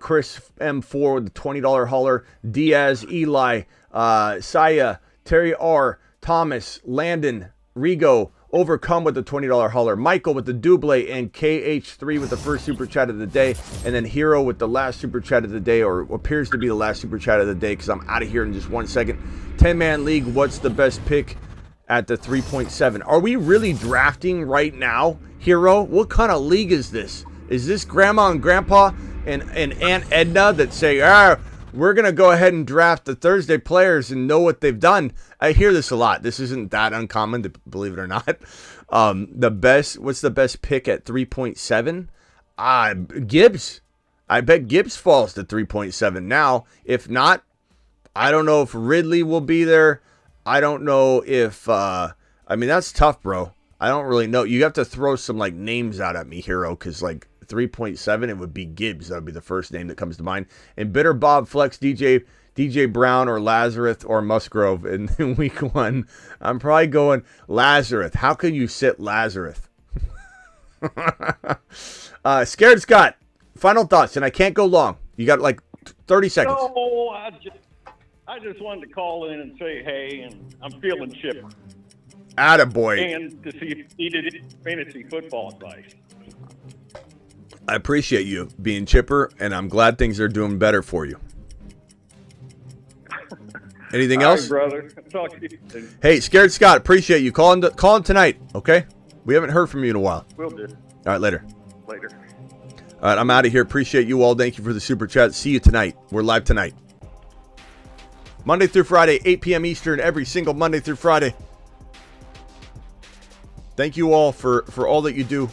Chris M4 with the $20 hauler, Diaz, Eli, Saya, Terry R, Thomas, Landon, Rigo, Overcome with the $20 hauler, Michael with the double, and KH3 with the first super chat of the day, and then Hero with the last super chat of the day, or appears to be the last super chat of the day because I'm out of here in just 1 second. 10-man league, what's the best pick at the 3.7? Are we really drafting right now, Hero? What kind of league is this? Is this grandma and grandpa and Aunt Edna that say, we're going to go ahead and draft the Thursday players and know what they've done? I hear this a lot. This isn't that uncommon, believe it or not. What's the best pick at 3.7? Gibbs. I bet Gibbs falls to 3.7 now. If not, I don't know if Ridley will be there. I don't know if, that's tough, bro. I don't really know. You have to throw some names out at me, Hero, because 3.7, it would be Gibbs. That would be the first name that comes to mind. And Bitter Bob Flex, DJ Brown or Lazarus or Musgrove in week 1. I'm probably going Lazarus. How can you sit Lazarus? Scared Scott, final thoughts, and I can't go long. You got 30 seconds. No, I just wanted to call in and say hey, and I'm feeling chipper. Attaboy. And to see if you needed fantasy football advice. I appreciate you being chipper, and I'm glad things are doing better for you. Anything else? All right, brother. Talk to you soon. Hey, Scared Scott, appreciate you. Call him tonight, okay? We haven't heard from you in a while. Will do. All right, later. Later. All right, I'm out of here. Appreciate you all. Thank you for the super chat. See you tonight. We're live tonight. Monday through Friday, 8 p.m. Eastern, every single Monday through Friday. Thank you all for all that you do.